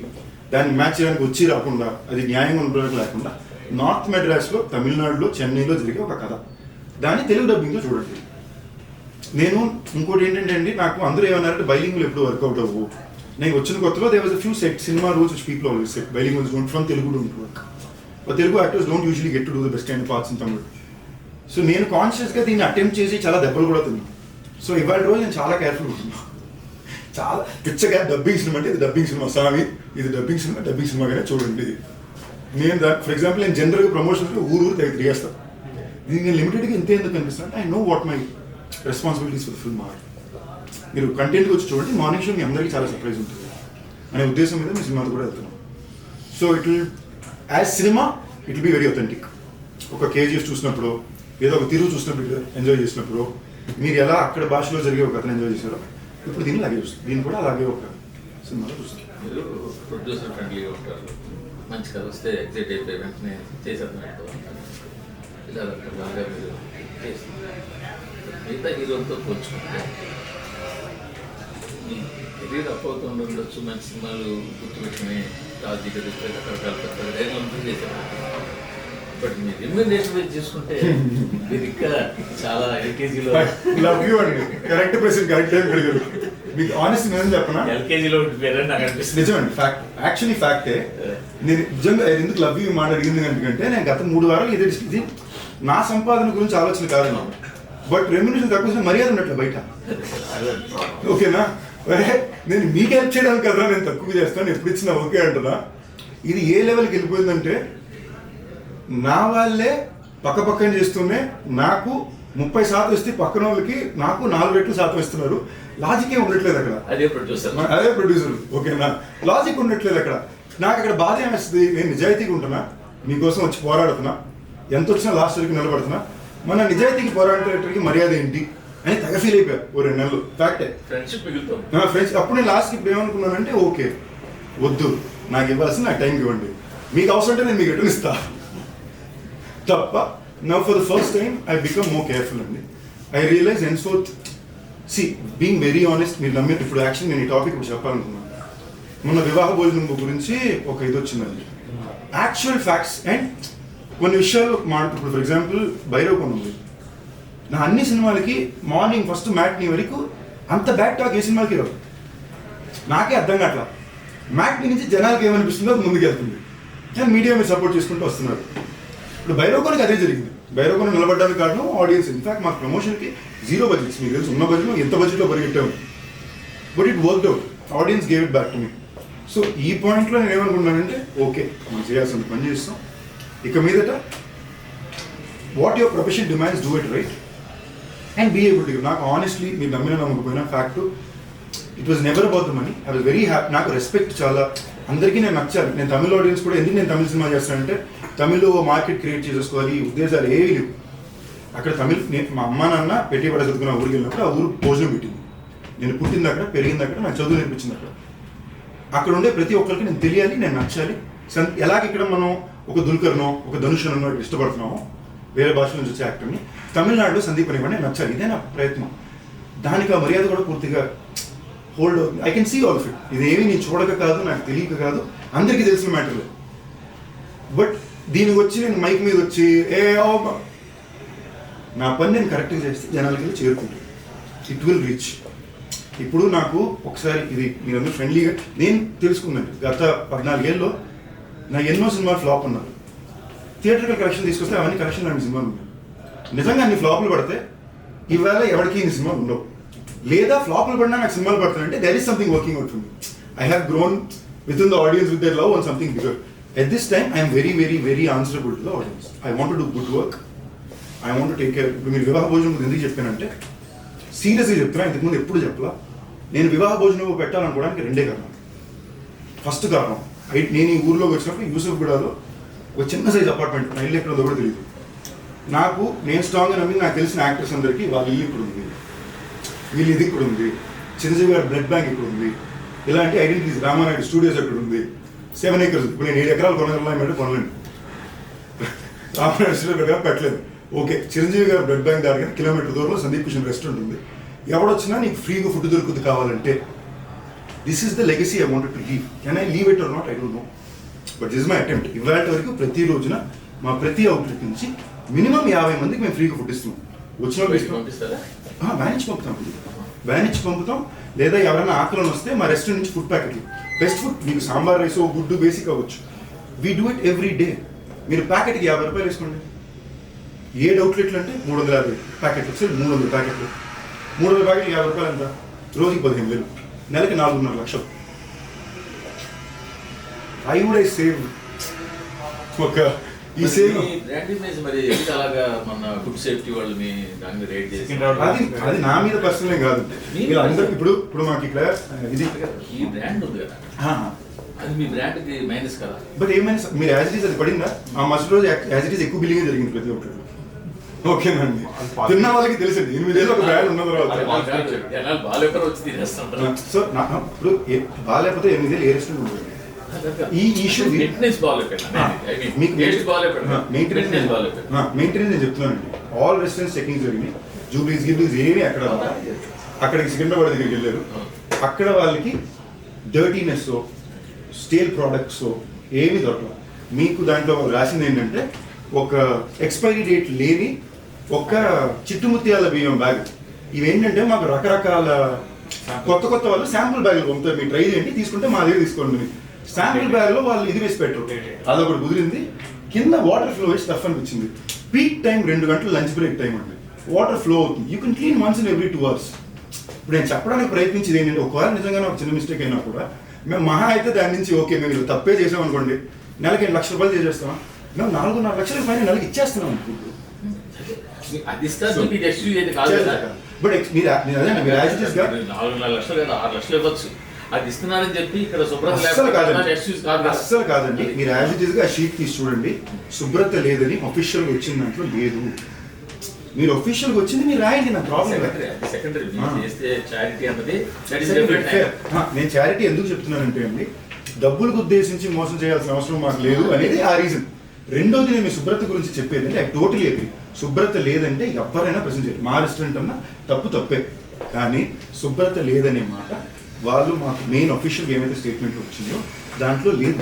దాన్ని మ్యాచ్ చేయడానికి వచ్చి రాకుండా, అది న్యాయంగా ఉండడానికి లేకుండా, నార్త్ మెడ్రాస్లో, తమిళనాడులో, చెన్నైలో జరిగే ఒక కథ, దాన్ని తెలుగు డబ్బింగ్లో చూడండి. నేను ఇంకోటి ఏంటంటే అండి, నాకు అందరూ ఏమన్నారంటే బైలింగ్లో ఎప్పుడు వర్కౌట్ అవ్వు. నేను వచ్చిన కొత్తలో they was a few set cinema rules which people always set bilingual was don't from Telugu don't work. But Telugu actors don't usually get to do the best kind parts in Tamil. So నేను కాన్షియస్గా దీన్ని attempt చేసి చాలా దెబ్బలు కూడా తిన్నాను. So ఇవాళ రోజు నేను చాలా కేర్ఫుల్ ఉంటున్నాను. చాలా పిచ్చగా డబ్బింగ్ సినిమా అంటే ఇది డబ్బింగ్ సినిమా స్వామి, ఇది డబ్బింగ్ సినిమాగానే చూడండి. నేను ఫర్ ఎగ్జాంపుల్ నేను జనరల్గా ప్రమోషన్స్లో ఊరు తిరిగేస్తాను. దీన్ని నేను లిమిటెడ్గా ఇంతే ఎందుకు కనిపిస్తాను, I know what my responsibilities for the film are. మీరు కంటెంట్కి వచ్చి చూడండి, మార్నింగ్ షో మీ అందరికీ చాలా సర్ప్రైజ్ ఉంటుంది అనే ఉద్దేశం మీద మీ సినిమాలు కూడా వెళ్తున్నాం. So it will as cinema it will be very authentic. ఒక కేజీఎఫ్ చూసినప్పుడు, ఏదో ఒక తిరుగు చూసినప్పుడు ఎంజాయ్ చేసినప్పుడు, మీరు ఎలా అక్కడ భాషలో జరిగే ఒక కథను ఎంజాయ్ చేశారో ఇప్పుడు దీన్ని అలాగే చూస్తుంది. దీన్ని కూడా అలాగే ఒక సినిమాలో చూస్తుంది. మీరు ప్రొడ్యూసర్ ఫ్రెండ్లీగా ఉంటారు, మంచి కథ వస్తే ఎగ్జైట్ అయిపోయి వెంటనే చేసేద్దాం ఇలా బాగా మీరు చేస్తున్నారు. మిగతా హీరోలతో పోల్చుకుంటే మీ కెరీర్ అప్ అవుతూ ఉండొచ్చు, మంచి సినిమాలు గుర్తుపెట్టుకుని రాజకీయ రకరకాల పెద్ద డైరెక్టర్లు చేశారు. బట్ మీ రెమ్యునరేషన్ మీద చూసుకుంటే మీరు ఇంకా చాలా ఎల్కేజీలో లవ్ యూ అండి. కరెక్ట్ ప్రెసెంట్ కరెక్ట్ టైం పెరిగారు. మీకు ఆనెస్ట్ నేను చెప్పనా, ఎల్కేజీలో ఉండిపోయారని నాకు అనిపిస్తుంది. నిజమండి, ఫ్యాక్ట్, యాక్చువల్లీ ఫ్యాక్టే. నేను నిజంగా ఎందుకు లవ్ యూ మాట అడిగింది ఎందుకంటే నేను గత 3 వారాలు ఇది నా సంపాదన గురించి ఆలోచన కాదు నాకు. బట్ రెమ్యునరేషన్ తక్కువ మర్యాద ఉన్నట్లు బయట. ఓకేనా, నేను మీకు హెల్ప్ చేయడానికి కదా నేను తక్కువ చేస్తాను, ఎప్పుడు ఇచ్చినా ఓకే అంటున్నా. ఇది ఏ లెవెల్కి వెళ్ళిపోయిందంటే నా వాళ్ళే పక్కపక్కన చేస్తూనే నాకు 30% ఇస్తే పక్కన వాళ్ళకి నాకు 4 రెట్లు శాతం ఇస్తున్నారు. లాజిక్ ఏం ఉండట్లేదు అక్కడ. అదే ప్రొడ్యూసర్ ఓకేనా, లాజిక్ ఉండట్లేదు అక్కడ. నాకు అక్కడ బాధ ఏమేస్తుంది, నేను నిజాయితీగా ఉంటున్నా, మీకోసం వచ్చి పోరాడుతున్నా, ఎంత వచ్చినా లాస్ట్ వరకు నిలబడుతున్నా, మన నిజాయితీకి పోరాడేటరికి మర్యాద ఏంటి అని తెగ ఫీల్ అయిపోయా 2 నెలలు. ఫ్యాక్టే, ఫ్రెండ్షిప్ మిగులుతాం. ఫ్రెండ్స్. అప్పుడు నేను లాస్ట్కి ఇప్పుడు ఏమనుకున్నానంటే ఓకే వద్దు, నాకు ఇవ్వాల్సిన నాకు టైంకి ఇవ్వండి, మీకు అవసరం అంటే నేను మీకు రిటర్న్ ఇస్తా తప్ప. Now for the first time I become more careful అండి. I realize henceforth being very honest. మీరు నమ్మి ఇప్పుడు యాక్చువల్లీ నేను ఈ టాపిక్ ఇప్పుడు చెప్పాలనుకున్నాను. మొన్న వివాహ భోజనం గురించి ఒక ఇది వచ్చిందండి, యాక్చువల్ ఫ్యాక్ట్స్ అండ్ కొన్ని విషయాలు ఇప్పుడు ఫర్ ఎగ్జాంపుల్ భైరవ్ ఉంది, నా అన్ని సినిమాలకి మార్నింగ్ ఫస్ట్ మ్యాట్నీ వరకు అంత బ్యాక్ టాక్ ఏ సినిమాలకి రావు. నాకే అర్థం కావట్లా, మ్యాట్నీ నుంచి జనాలకి ఏమనిపిస్తుందో అది ముందుకు వెళ్తుంది, కానీ మీడియా మీరు సపోర్ట్ చేసుకుంటూ వస్తున్నారు. ఇప్పుడు భైరవకోనికి అదే జరిగింది. భైరవకోన నిలబడడానికి కారణం ఆడియన్స్. ఇన్ఫాక్ట్ మా ప్రమోషన్కి 0 బడ్జెట్స్, మీకు తెలుసు ఉన్న బడ్జెట్లో ఎంత బడ్జెట్లో పరిగెట్టాము, but it worked out. Audience gave it back to me. So ఈ పాయింట్లో నేను ఏమనుకున్నానంటే ఓకే మనం చేయాల్సిన పని చేస్తాం, ఇక మీదట what your profession demands do it right and be able to give. నాకు ఆనెస్ట్లీ మీరు నమ్మిన నమ్మకపోయినా fact it was never about the money. I was very happy. నాకు రెస్పెక్ట్ చాలా, అందరికీ నేను నచ్చాలి. నేను తమిళ ఆడియన్స్ కూడా ఎందుకు నేను తమిళ సినిమా చేస్తానంటే తమిళ్లో మార్కెట్ క్రియేట్ చేసేసుకోవాలి, ఉద్దేశాలు ఏవి లేవు. అక్కడ తమిళ్ మా అమ్మ నాన్న పెట్టి పడ చదువుకున్న ఊరికి వెళ్ళినప్పుడు ఆ ఊరు భోజనం పెట్టింది. నేను పుట్టింది అక్కడ, పెరిగింది అక్కడ, నాకు చదువు నేర్పించింది అక్కడ. అక్కడ ఉండే ప్రతి ఒక్కరికి నేను తెలియాలి, నేను నచ్చాలి. ఎలాగ ఇక్కడ మనం ఒక దుల్కర్నో ఒక ధనుషనో ఇష్టపడుతున్నామో వేరే భాష నుంచి వచ్చే యాక్టర్ని, తమిళనాడులో సందీప్ అనేవాడిని నేను నచ్చాలి. ఇదే నా ప్రయత్నం. దానికి ఆ మర్యాద కూడా పూర్తిగా హోల్డ్ అవుతుంది. I can see all of it. ఇదేమి నేను చూడక కాదు, నాకు తెలియక కాదు, అందరికీ తెలిసిన మ్యాటర్లే. బట్ దీనికి వచ్చి నేను మైక్ మీద వచ్చి నా పని నేను కరెక్ట్గా చేస్తే జనాలకి వెళ్ళి చేరుకుంటాను. It will reach. ఇప్పుడు నాకు ఒకసారి ఇది మీరందరూ ఫ్రెండ్లీగా నేను తెలుసుకున్నాను. గత 14 ఏళ్ళలో నా ఎన్నో సినిమాలు ఫ్లాప్ ఉన్నారు. థియేటర్కి కలెక్షన్ తీసుకొస్తే అవన్నీ కలెక్షన్ లాంటి సినిమాలు ఉన్నాయి. నిజంగా అన్ని ఫ్లాప్లు పడితే ఇవాళ ఎవరికి ఇన్ని సినిమాలు ఉండవు. లేదా ఫ్లాప్లు పడినా నాకు సినిమాలు పడుతున్నాయంటే there is something working out for me. I have grown with in the audience with their love on something bigger. At this time I'm very very very answerable to the audience. I want to do good work. I want to take care. ఇప్పుడు మీరు వివాహ భోజనం ఎందుకు చెప్పానంటే సీరియస్గా చెప్తున్నా, ఇంతకుముందు ఎప్పుడు చెప్పలా. నేను వివాహ భోజనం పెట్టాలనుకోవడానికి 2 కారణాలు. ఫస్ట్ కారణం, నేను ఈ ఊర్లోకి వచ్చినప్పుడు యూసఫ్గూడలో ఒక చిన్న సైజ్ అపార్ట్మెంట్, నా ఇల్లు ఎక్కడ ఉందో కూడా తెలియదు. నేను స్ట్రాంగ్గా నమ్మి నాకు తెలిసిన యాక్టర్స్ అందరికీ వాళ్ళ ఇల్లు ఇక్కడ ఉంది, వీళ్ళు ఇది ఇక్కడ ఉంది, చిరంజీవి గారి బ్లడ్ బ్యాంక్ ఇక్కడ ఉంది, ఇలాంటి ఐడెంటిటీస్, రామానాయుడు స్టూడియోస్ ఎక్కడ ఉంది, 7 acres. ఇప్పుడు నేను 7 ఎకరాలు కొనగలను కొనలేను. రామానాయుడు స్టూడియో పెట్టలేదు. ఓకే, చిరంజీవి గారి బ్లడ్ బ్యాంక్ దగ్గర కిలోమీటర్ దూరంలో సందీప్ కిషన్ రెస్టారెంట్ ఉంది. ఎవడొచ్చినా నీకు ఫ్రీగా ఫుడ్ దొరుకుతుంది కావాలంటే. This is the legacy I wanted to leave. Can I leave it or not, I don't know. But this my attempt. ఇవాళ వరకు ప్రతి రోజున మా ప్రతి అవుట్లెట్ నుంచి మినిమం 50 మందికి మేము ఫ్రీగా ఫుడ్ ఇస్తున్నాం. వచ్చిన వ్యాన్ ఇచ్చి పంపుతాం. లేదా ఎవరైనా ఆకలిని వస్తే మా రెస్టారెంట్ నుంచి ఫుడ్ ప్యాకెట్లు, బెస్ట్ ఫుడ్, మీకు సాంబార్ రైస్ గుడ్డు బేసిక్ అవ్వచ్చు. We do it every day. మీరు ప్యాకెట్కి 50 రూపాయలు వేసుకోండి. 7 అవుట్లెట్లు అంటే 350 ప్యాకెట్లు వచ్చి 300 ప్యాకెట్లు. 300 ప్యాకెట్లు 50 రూపాయలు ఎంత? రోజుకి 15,000, నెలకి 4.5 లక్షలు. ఐ వుడ్ ఐ సేవ్ ఒక ఈ సేవ్. మరి అలాగా మన ఫుడ్ సేఫ్టీ వాళ్ళు మీ దాన్ని రేట్ చేసి అది నా మీద పర్సనలే కాదు. అందరూ ఇప్పుడు మాకు ఇక్కడ ఇది ఈ బ్రాండ్ ఉంది కదా, అది మీ బ్రాండ్ కి మైనస్ కదా. బట్ ఏమైనా మీరు యాజ్ ఇట్ ఈస్ అది పడిందా? ఆ మస్ట్ రోజు యాజ్ ఇట్ ఈస్ ఎక్కువ బిల్లింగ్ జరిగింది ప్రతి ఒక్కరు. ఓకేనండి, తిన్న వాళ్ళకి తెలిసింది 8 ఏళ్ళు ఒక బ్రాండ్ ఉన్న తర్వాత. సో ఇప్పుడు బాగాలేకపోతే 8 ఏళ్ళు ఏ రెస్టారెంట్ ఉంటుంది. ఈ ఇష్యూ మెయింటెనెన్స్ నేను చెప్తున్నానండి. ఆల్ రెస్టారెంట్స్ చెకింగ్ జరిగినాయి. జూబ్లీస్ ఏమి అక్కడికి సికింద్రాబాద్ దగ్గరికి వెళ్ళారు. అక్కడ వాళ్ళకి డర్టీనెస్ స్టేల్ ప్రోడక్ట్స్ ఏమి దొరకదు. మీకు దాంట్లో రాసింది ఏంటంటే ఒక ఎక్స్పైరీ డేట్ లేని ఒక చిట్టుముత్యాల బియ్యం బ్యాగ్. ఇవేంటంటే మాకు రకరకాల కొత్త వాళ్ళు శాంపుల్ బ్యాగులు పంపుతారు. మీరు ట్రై చేయండి, తీసుకుంటే మా దగ్గర తీసుకోండి. శాంపుల్ బ్యాగ్ లో వాళ్ళు ఇది వేసి పెట్టరు. అదొకటి కుదిరింది. కింద వాటర్ ఫ్లో వేసి టఫ్ అనిపించింది. పీక్ టైం 2 గంటలు లంచ్ బ్రేక్ టైం అండి. వాటర్ ఫ్లో అవుతుంది. You can clean once in every 2 hours. ఇప్పుడు నేను చెప్పడానికి ప్రయత్నించింది ఏంటంటే ఒకవేళ నిజంగానే ఒక చిన్న మిస్టేక్ అయినా కూడా మేము మహా అయితే దాని నుంచి ఓకే మేము తప్పే చేసాం అనుకోండి, నెలకి 8 లక్షల రూపాయలు చేసేస్తాం. మేము 4.5 లక్షల పైన నెలకి ఇచ్చేస్తున్నాం. బట్ మీరు అదే 4.5 లక్షలు 6 లక్షలు ఇవ్వచ్చు. అది ఇస్తున్నారని చెప్పి ఇక్కడ శుభ్రత అస్సలు కాదండి. మీరు యాజ్ ఇట్ ఈస్ గా షీట్ తీసి చూడండి. శుభ్రత లేదని అఫీషియల్ గా వచ్చిన దాంట్లో లేదు. మీరు అఫీషియల్ గా వచ్చింది మీరు రాయండి, నా ప్రాబ్లం. నేను చారిటీ ఎందుకు చెప్తున్నానంటే అండి, డబ్బులకు ఉద్దేశించి మోసం చేయాల్సిన అవసరం మాకు లేదు అనేది ఆ రీజన్. రెండోది నేను మీ శుభ్రత గురించి చెప్పేది అంటే ఐ టోటలీ అగ్రీ. శుభ్రత లేదంటే ఎవరైనా ప్రశ్న చేయాలి. మా రెస్టారెంట్ అన్నా తప్పే. కానీ శుభ్రత లేదనే మాట వాళ్ళు మాకు మెయిన్ అఫీషియల్గా ఏమైతే స్టేట్మెంట్ వచ్చిందో దాంట్లో లేదు.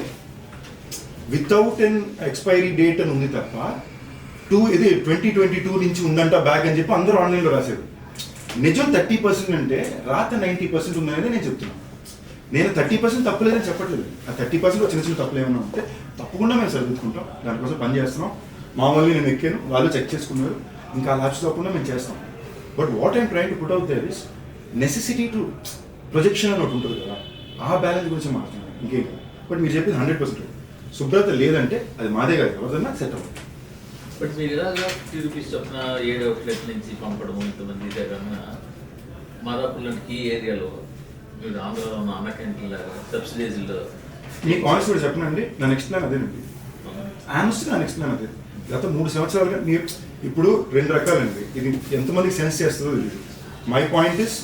వితౌట్ ఎన్ ఎక్స్పైరీ డేట్ అని ఉంది తప్ప 2022 నుంచి ఉందంట బ్యాగ్ అని చెప్పి అందరూ ఆన్లైన్లో రాశారు. నిజం 30% అంటే రాత 90% ఉందనేది నేను చెప్తున్నాను. నేను 30% తప్పలేదని చెప్పట్లేదు. ఆ 30% చిన్న చిన్న తప్పులు ఏమన్నా ఉంటే తప్పకుండా మేము సరిదిద్దుకుంటాం. దానికోసం పని చేస్తున్నాం. మామూలుగా నేను ఎక్కాను, వాళ్ళు చెక్ చేసుకున్నారు. ఇంకా లాప్స్ తప్పకుండా మేము చేస్తాం. But what I'm trying to put out there is necessity to projection అని ఒకటి ఉంటుంది కదా, ఆ బ్యాలెన్స్ గురించి మాట్లాడుతున్నాను, ఇంకేం కదా. బట్ మీరు చెప్పింది 100% శుభ్రత లేదంటే అది మాదే కాదు, ఎవరిదన్నా సెట్ అవ్వదు. బట్ మీరు ఇలాగా 50 రూపీస్ చొప్పున 7 అవుట్లెట్ నుంచి పంపడము ఇంతమంది కన్నా మాదాపూర్లోని ఈ ఏరియాలో మీరు ఆంధ్రాలో ఉన్న అన్న క్యాంటీన్ల సబ్సిడీస్లో మీకు ఆనెస్ట్ కూడా చెప్పనండి. నా నెక్స్ట్ ప్లాన్ అదేనండి. ఆనెస్ట్ నా నెక్స్ట్ ప్లాన్ అదే. గత 3 సంవత్సరాలుగా మీరు ఇప్పుడు 2 రకాలండి. ఇది ఎంతమందికి సెన్స్ చేస్తుందో తెలియదు. మై పాయింట్ ఇస్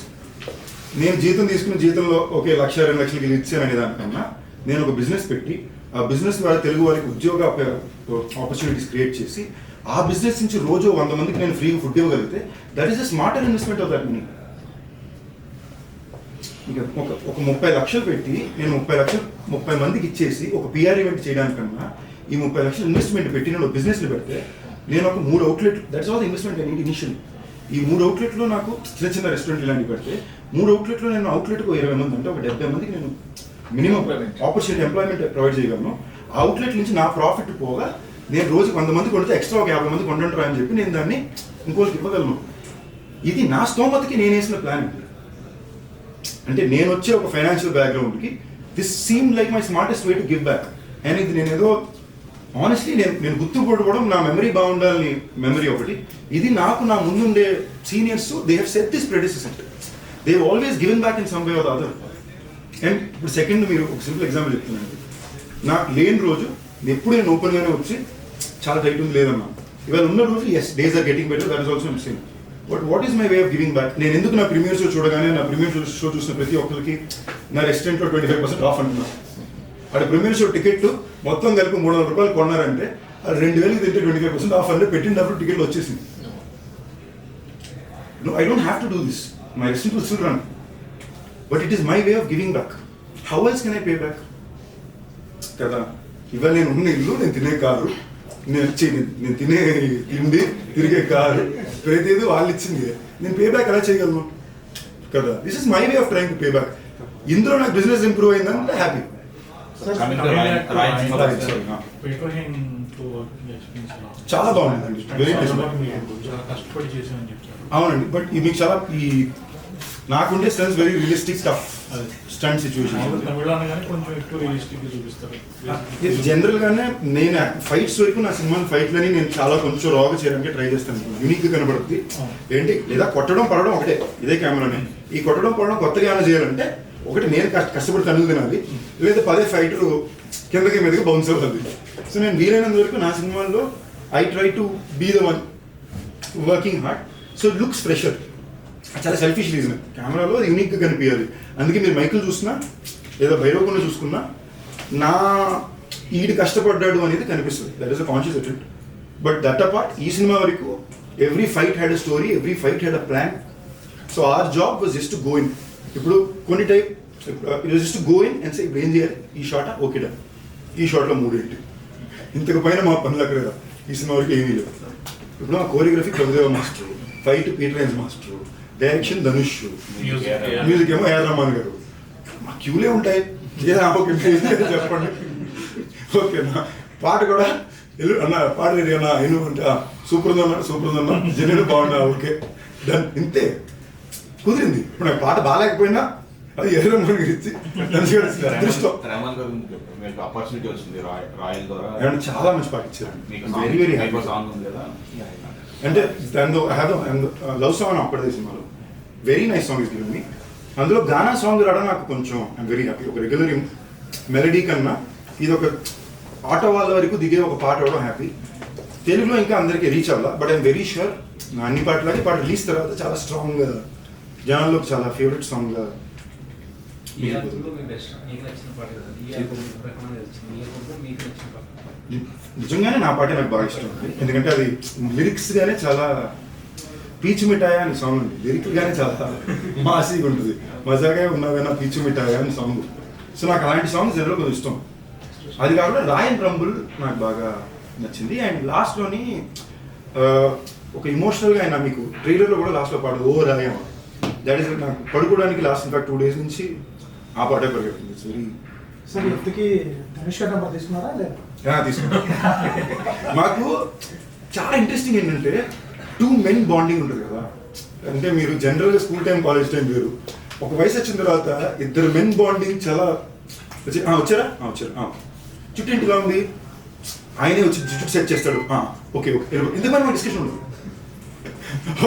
నేను జీతం తీసుకున్న జీతంలో ఓకే 1,00,000 2 లక్షలకి ఇచ్చాను అనే దానికన్నా నేను ఒక బిజినెస్ పెట్టి ఆ బిజినెస్ ద్వారా తెలుగు వారికి ఉద్యోగ ఆపర్చునిటీస్ క్రియేట్ చేసి ఆ బిజినెస్ నుంచి రోజు 100 మందికి నేను ఫ్రీగా ఫుడ్ ఇవ్వగలిగితే that is a smarter investment of that money. ఇక ఒక 30 లక్షలు పెట్టి నేను 30 మందికి ఇచ్చేసి ఒక పిఆర్ ఈవెంట్ చేయడానికన్నా ఈ 30 లక్షలు ఇన్వెస్ట్మెంట్ పెట్టి నేను బిజినెస్ని పెడితే నేను ఒక 3 అవుట్లెట్ దట్స్ ఆల్ ఇన్వెస్ట్మెంట్ అనేది ఇనిషియల్. ఈ 3 అవుట్లెట్లో నాకు చిన్న చిన్న రెస్టారెంట్ ఇలాంటివి పెడితే 3 అవుట్లెట్లో నేను అవుట్లెట్కు 20 మంది అంటే ఒక 70 మందికి నేను మినిమం ఆపర్చునిటీ ఎంప్లాయ్మెంట్ ప్రొవైడ్ చేయగలను. ఆ అవుట్లెట్ నుంచి నా ప్రాఫిట్ పోగా నేను రోజుకి 100 మంది కొడితే ఎక్స్ట్రా ఒక 50 మంది కొంటుంటారా అని చెప్పి నేను దాన్ని ఇంకోరికి ఇవ్వగలను. ఇది నా స్తోమతకి నేను వేసిన ప్లాన్. అంటే నేను వచ్చే ఒక ఫైనాన్షియల్ బ్యాక్గ్రౌండ్కి this seem like my smartest way to give back. And ఇది నేను ఏదో ఆనెస్ట్లీ నేను గుర్తుపెట్టుకోవడం నా మెమరీ బాగుండాలని మెమరీ ఒకటి. ఇది నాకు నా ముందుండే seniors they have set this predecessor. They have always given back in some way or other. And ఇప్పుడు సెకండ్ మీరు ఒక సింపుల్ ఎగ్జాంపుల్ చెప్తున్నాను. నాకు లేని రోజు ఎప్పుడు నేను ఓపెన్గానే వచ్చి చాలా టైట్ ఉంది లేదన్నా. ఇవాళ ఉన్న రోజు as days are getting better, that is also I'm saying. But what is my way of giving back? నేను ఎందుకు నా ప్రీమియర్ షో చూడగానే నా ప్రీమియర్ షో చూసిన ప్రతి ఒక్కరికి నా రెస్టారెంట్లో 25% ఆఫ్ అంటున్నాను. అక్కడ ప్రీమియర్ షో టికెట్ మొత్తం కలిపి 300 రూపాయలు కొన్నారంటే అది 2,000కి తింటే 25% ఆఫ్ అంటే పెట్టినప్పుడు టికెట్లు వచ్చేసింది. No, I don't have to do this. My restaurant will still run. But it is my way of giving back. How else can I pay back? కదా ఇవాళ నేను ఉన్న ఇల్లు, నేను తినే కారు, నేను తినే తిండి, తిరిగే కారు, ప్రతిదీ వాళ్ళు ఇచ్చింది. నేను పే బ్యాక్ ఎలా చేయగలను కదా? This is my way of trying to pay back. ఇందులో నాకు బిజినెస్ ఇంప్రూవ్ అయిందంటే హ్యాపీ. చాలా బాగుంది, వెరీ కష్టపడి చేసామని చెప్తారు. అవునండి. బట్ మీకు చాలా ఈ నాకుండే stunts very realistic stuff stunt situation. General గానే నేను ఫైట్స్ వరకు నా సినిమా ఫైట్లని నేను చాలా కొంచెం రాగా చేయడానికి ట్రై చేస్తాను. యూనిక్ గా కనబడుతుంది ఏంటి, లేదా కొట్టడం పడడం ఒకటే ఇదే కెమెరానే. ఈ కొట్టడం పడడం కొత్తగా ఏమైనా చేయాలంటే ఒకటి నేను కష్టపడి తనులు తినాలి, లేదా 10 ఫైట్లు కిందకి మీదకి బౌన్స్ అవుతుంది. సో నేను వీలైనంత వరకు నా సినిమాల్లో I try to be the one working hard. So it looks fresher. చాలా సెల్ఫిష్ రీజన్, కెమెరాలో అది యూనిక్గా కనిపించాలి. అందుకే మీరు మైకులు చూసినా లేదా భైరవకుండా చూసుకున్నా నా ఈడు కష్టపడ్డాడు అనేది కనిపిస్తుంది. That is a conscious attempt. But that apart ఈ సినిమా వరకు every fight had a story, every fight had a plan. So our job was just to go in. ఇప్పుడు కొన్ని type it was just to go in and say ఇప్పుడు ఏం చేయాలి, ఈ short okay done, ఈ షార్ట్లో 3 ఏంటి, ఇంతకు పైన మా పనులు అక్కడ ఈ సినిమా వరకు ఏమీ లేవు. ఇప్పుడు మా choreography Prabhudeva master, fight Peter రైన్స్ మాస్టర్, డైరెక్షన్ ధనుష్, మ్యూజిక్ ఏమో ఏఆర్ రహమాన్ గారు. మా క్యూలే ఉంటాయి. చెప్పండి ఓకేనా. పాట కూడా అన్న పాట రెడీ అన్న ఎను అంటే సూపర్ ఉందన్న జనరల్ బాగున్నా ఓకే డన్, ఇంతే కుదిరింది. ఇప్పుడు నాకు పాట బాగాలేకపోయినా అది ఏఆర్ రహమాన్ గారు ఇచ్చి అదృష్టం. ఆపర్చునిటీ వచ్చింది రాయల్ ద్వారా, చాలా మంచి పాట ఇచ్చారు. వెరీ వెరీ హ్యాపీ సాంగ్ ఉంది కదా. అంటే దాని లవ్ సాంగ్ అప్పటిదే సినిమాలో very nice song is given me. అందులో గానా సాంగ్ రావడం నాకు కొంచెం ఐఎమ్ వెరీ హ్యాపీ. ఒక రెగ్యులర్ మెలడీ కన్నా ఇది ఒక ఆటో వాళ్ళ వరకు దిగే ఒక పాట అవడం హ్యాపీ. తెలుగులో ఇంకా అందరికీ రీచ్ అవ్వాలా. బట్ ఐఎమ్ వెరీ షూర్ నా అన్ని పాటలకి పాట రిలీజ్ తర్వాత చాలా స్ట్రాంగ్గా జనాల్లోకి చాలా ఫేవరెట్ సాంగ్గా. నిజంగానే నా పాటే నాకు బాగా ఇష్టం ఉంది. ఎందుకంటే అది లిరిక్స్ గానే చాలా పీచు మిఠాయి అని సాంగ్ ఉంది. లిరిక్ గానే చాలా మాసీగా ఉంటుంది. మజాగా ఉన్నదైనా పీచు మిఠాయి అని సాంగ్. సో నాకు అలాంటి సాంగ్స్ జనరల్ కొంచెం ఇష్టం. అది కాకుండా రాయన్ రంబుల్ నాకు బాగా నచ్చింది. అండ్ లాస్ట్లోని ఒక ఇమోషనల్గా ఆయన మీకు ట్రైలర్లో కూడా లాస్ట్లో పాడు ఓ రాయం, దట్ ఈస్ నాకు పడుకోవడానికి లాస్ట్ ఇన్ఫాక్ట్ 2 days నుంచి ఆ పాటే పరిగెడుతుంది. ఇట్స్ వెరీ సార్ ఇంతకీ ధనుష్ గారు నెంబర్ తీసుకున్నారా లేదా? తీసుకున్నా. మాకు చాలా ఇంట్రెస్టింగ్ ఏంటంటే 2 men బాండింగ్ ఉంటుంది కదా. అంటే మీరు జనరల్గా స్కూల్ టైం కాలేజ్ టైం వేరు, ఒక వయసు వచ్చిన తర్వాత 2 men బాండింగ్ చాలా వచ్చారా చుట్టూ ఇంటిగా ఉంది, ఆయనే వచ్చి జుట్టు సెట్ చేస్తాడు. ఓకే ఓకే ఇంతమంది మా డిస్కషన్ ఉండదు.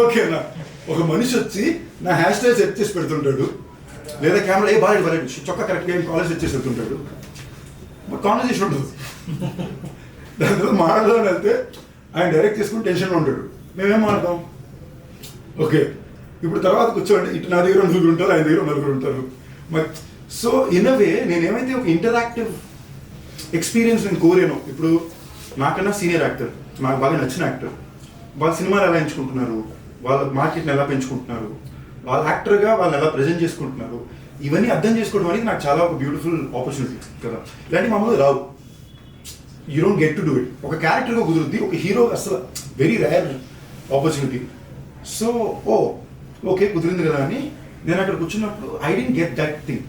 ఓకేనా, ఒక మనిషి వచ్చి నా హెయిర్ స్టైల్ సెట్ చేసి పెడుతుంటాడు, లేదా కెమెరా బాగా చొక్కా కరెక్ట్గా కాలేజ్ సెట్ చేసి వెళ్తుంటాడు. కాన్వర్సేషన్ ఉంటుంది. దాని తర్వాత మాట్లాడదామని వెళ్తే ఆయన డైరెక్ట్ చేసుకుని టెన్షన్లో ఉంటాడు. మేమేం మాట్లాడతాం, ఓకే ఇప్పుడు తర్వాత కూర్చోండి, ఇటు నా దగ్గర 4 ఉంటారు, ఆయన దగ్గర 4 ఉంటారు. సో ఇన్ అ వే నేనేమైతే ఒక ఇంటరాక్టివ్ ఎక్స్పీరియన్స్ నేను కోరాను. ఇప్పుడు నాకన్నా సీనియర్ యాక్టర్, నాకు బాగా నచ్చిన యాక్టర్, వాళ్ళ సినిమాలు ఎలా ఎంచుకుంటున్నారు, వాళ్ళ మార్కెట్ని ఎలా పెంచుకుంటున్నారు, వాళ్ళ యాక్టర్గా వాళ్ళని ఎలా ప్రజెంట్ చేసుకుంటున్నారు, ఇవన్నీ అర్థం చేసుకోవడం అనేది నాకు చాలా ఒక బ్యూటిఫుల్ ఆపర్చునిటీ కదా. ఇలాంటి మామూలుగా రావు, you don't get to do it. ఒక క్యారెక్టర్గా కుదురుద్ది, ఒక హీరో అసలు very rare opportunity. So okay కుదిరింది కదా అని నేను అక్కడ కూర్చున్నప్పుడు I didn't get that thing.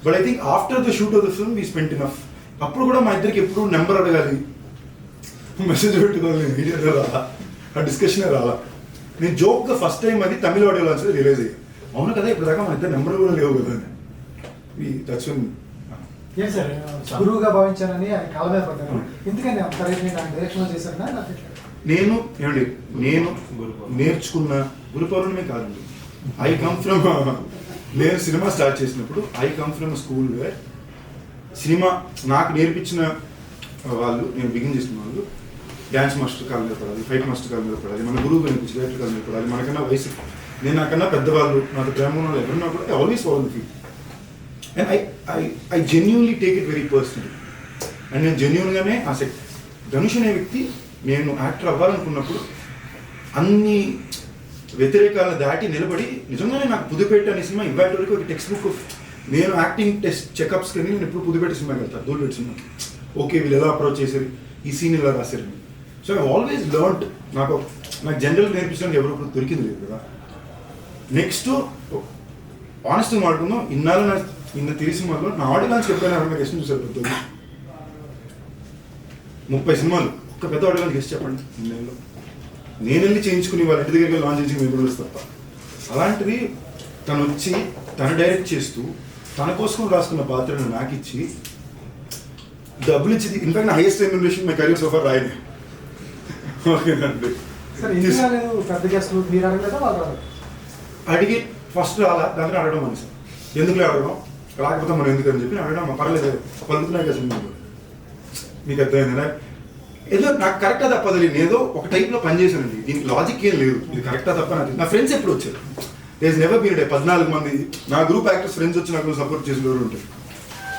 But I think after the shoot of the film we spent enough. అప్పుడు కూడా మా ఇద్దరికి ఎప్పుడు నెంబర్ అడగాలి, మెసేజ్ పెట్టుకోవాలి, మీడియాలో రాలా, ఆ డిస్కషనే రాలా. నేను జోక్గా ఫస్ట్ టైం అది తమిళ ఆడియో లాంచ్ రియలైజ్ అయ్యాను, అవును కదా ఇప్పుడు దాకా మన ఇద్దరు నెంబర్ కూడా లేవు కదా అని. దట్స్ ఏం సార్ గురువుగా భావించానని ఆయన కాళ్ళ మీద పడ్డాను. ఎందుకని అంత రేపు నాకు డైరెక్షన్లో చేశారన్నా నాకు నేను నేర్చుకున్న గురు పౌర్ణమే కాదండి. ఐ కమ్ ఫ్రమ్ నేను సినిమా స్టార్ట్ చేసినప్పుడు I come from school where cinema నాకు నేర్పించిన వాళ్ళు, నేను బిగిన్ చేసిన వాళ్ళు డ్యాన్స్ మాస్టర్ కాళ్ళ మీద పడాలి, ఫైట్ మాస్టర్ కాళ్ళ మీద పడాలి, మన గురువు నేర్పించి డైరెక్టర్ కాళ్ళ మీద పడాలి, మనకన్నా వయసు నేను నాకన్నా పెద్దవాళ్ళు, నాకు ప్రేమ వాళ్ళు ఎవరున్నా కూడా I always follow the feel. And I genuinely take it very personal. And నేను జెన్యూన్గానే ఆసక్తి. ధనుష్ అనే వ్యక్తి నేను యాక్టర్ అవ్వాలనుకున్నప్పుడు అన్ని వ్యతిరేకాలను దాటి నిలబడి నిజంగానే నాకు పుదుపేట అనే సినిమా ఇవాళ వరకు ఒక టెక్స్ట్ బుక్ ఆఫ్ నేను యాక్టింగ్ టెస్ట్ చెకప్స్ కానీ నేను ఇప్పుడు పుదుపేట సినిమాకి వెళ్తాను, దూల్పేట సినిమా. ఓకే వీళ్ళు ఎలా అప్రోచ్ చేశారు, ఈ సీన్ ఎలా రాశారు. So I always learned. నాకు జనరల్ నేర్పించడానికి ఎవరు దొరికింది లేదు కదా. నెక్స్ట్ ఆనెస్ట్గా మాట్లాడుకుందాం, ఇన్న తిరిగి సినిమాలో నా ఆడియో లాంచ్ చెప్పాను, ఎవరైనా గెస్ట్ చూసారు 30 సినిమాలు ఒక్క పెద్ద ఆడియో లాంచ్ గెస్ట్ చెప్పండి. నేను వెళ్ళి చేయించుకుని వాళ్ళ ఇంటి దగ్గరికి లాంచ్ చేసి మేము తప్ప. అలాంటిది తను వచ్చి తను డైరెక్ట్ చేస్తూ తన కోసం రాసుకున్న పాత్రను నాకు ఇచ్చి డబ్బులు ఇచ్చింది. ఇన్ఫాక్ట్ నా highest remuneration my career so far రాయనే. ఓకేనండి పెద్ద గెస్ట్లు మీరు అడగలేదా వాళ్ళు అడిగి ఫస్ట్ రాలా, దాంట్లో అడగడం మనసు ఎందుకులే అడగడం, రాకపోతే మనం ఎందుకని చెప్పి అడగడం పర్లేదు పలుకుతున్నాయి కదా సినిమా. మీకు అర్థమైందా? ఏదో నాకు కరెక్టా తప్పదు, ఏదో ఒక టైప్లో పనిచేశానండి. దీనికి లాజిక్ ఏం లేదు, ఇది కరెక్టా తప్ప. నా ఫ్రెండ్స్ ఎప్పుడు వచ్చారు, దేర్ నెవర్ బీన్ 14 మంది నా గ్రూప్ యాక్టర్స్ ఫ్రెండ్స్ వచ్చి నాకు సపోర్ట్ చేసిన ఎవరు ఉంటారు,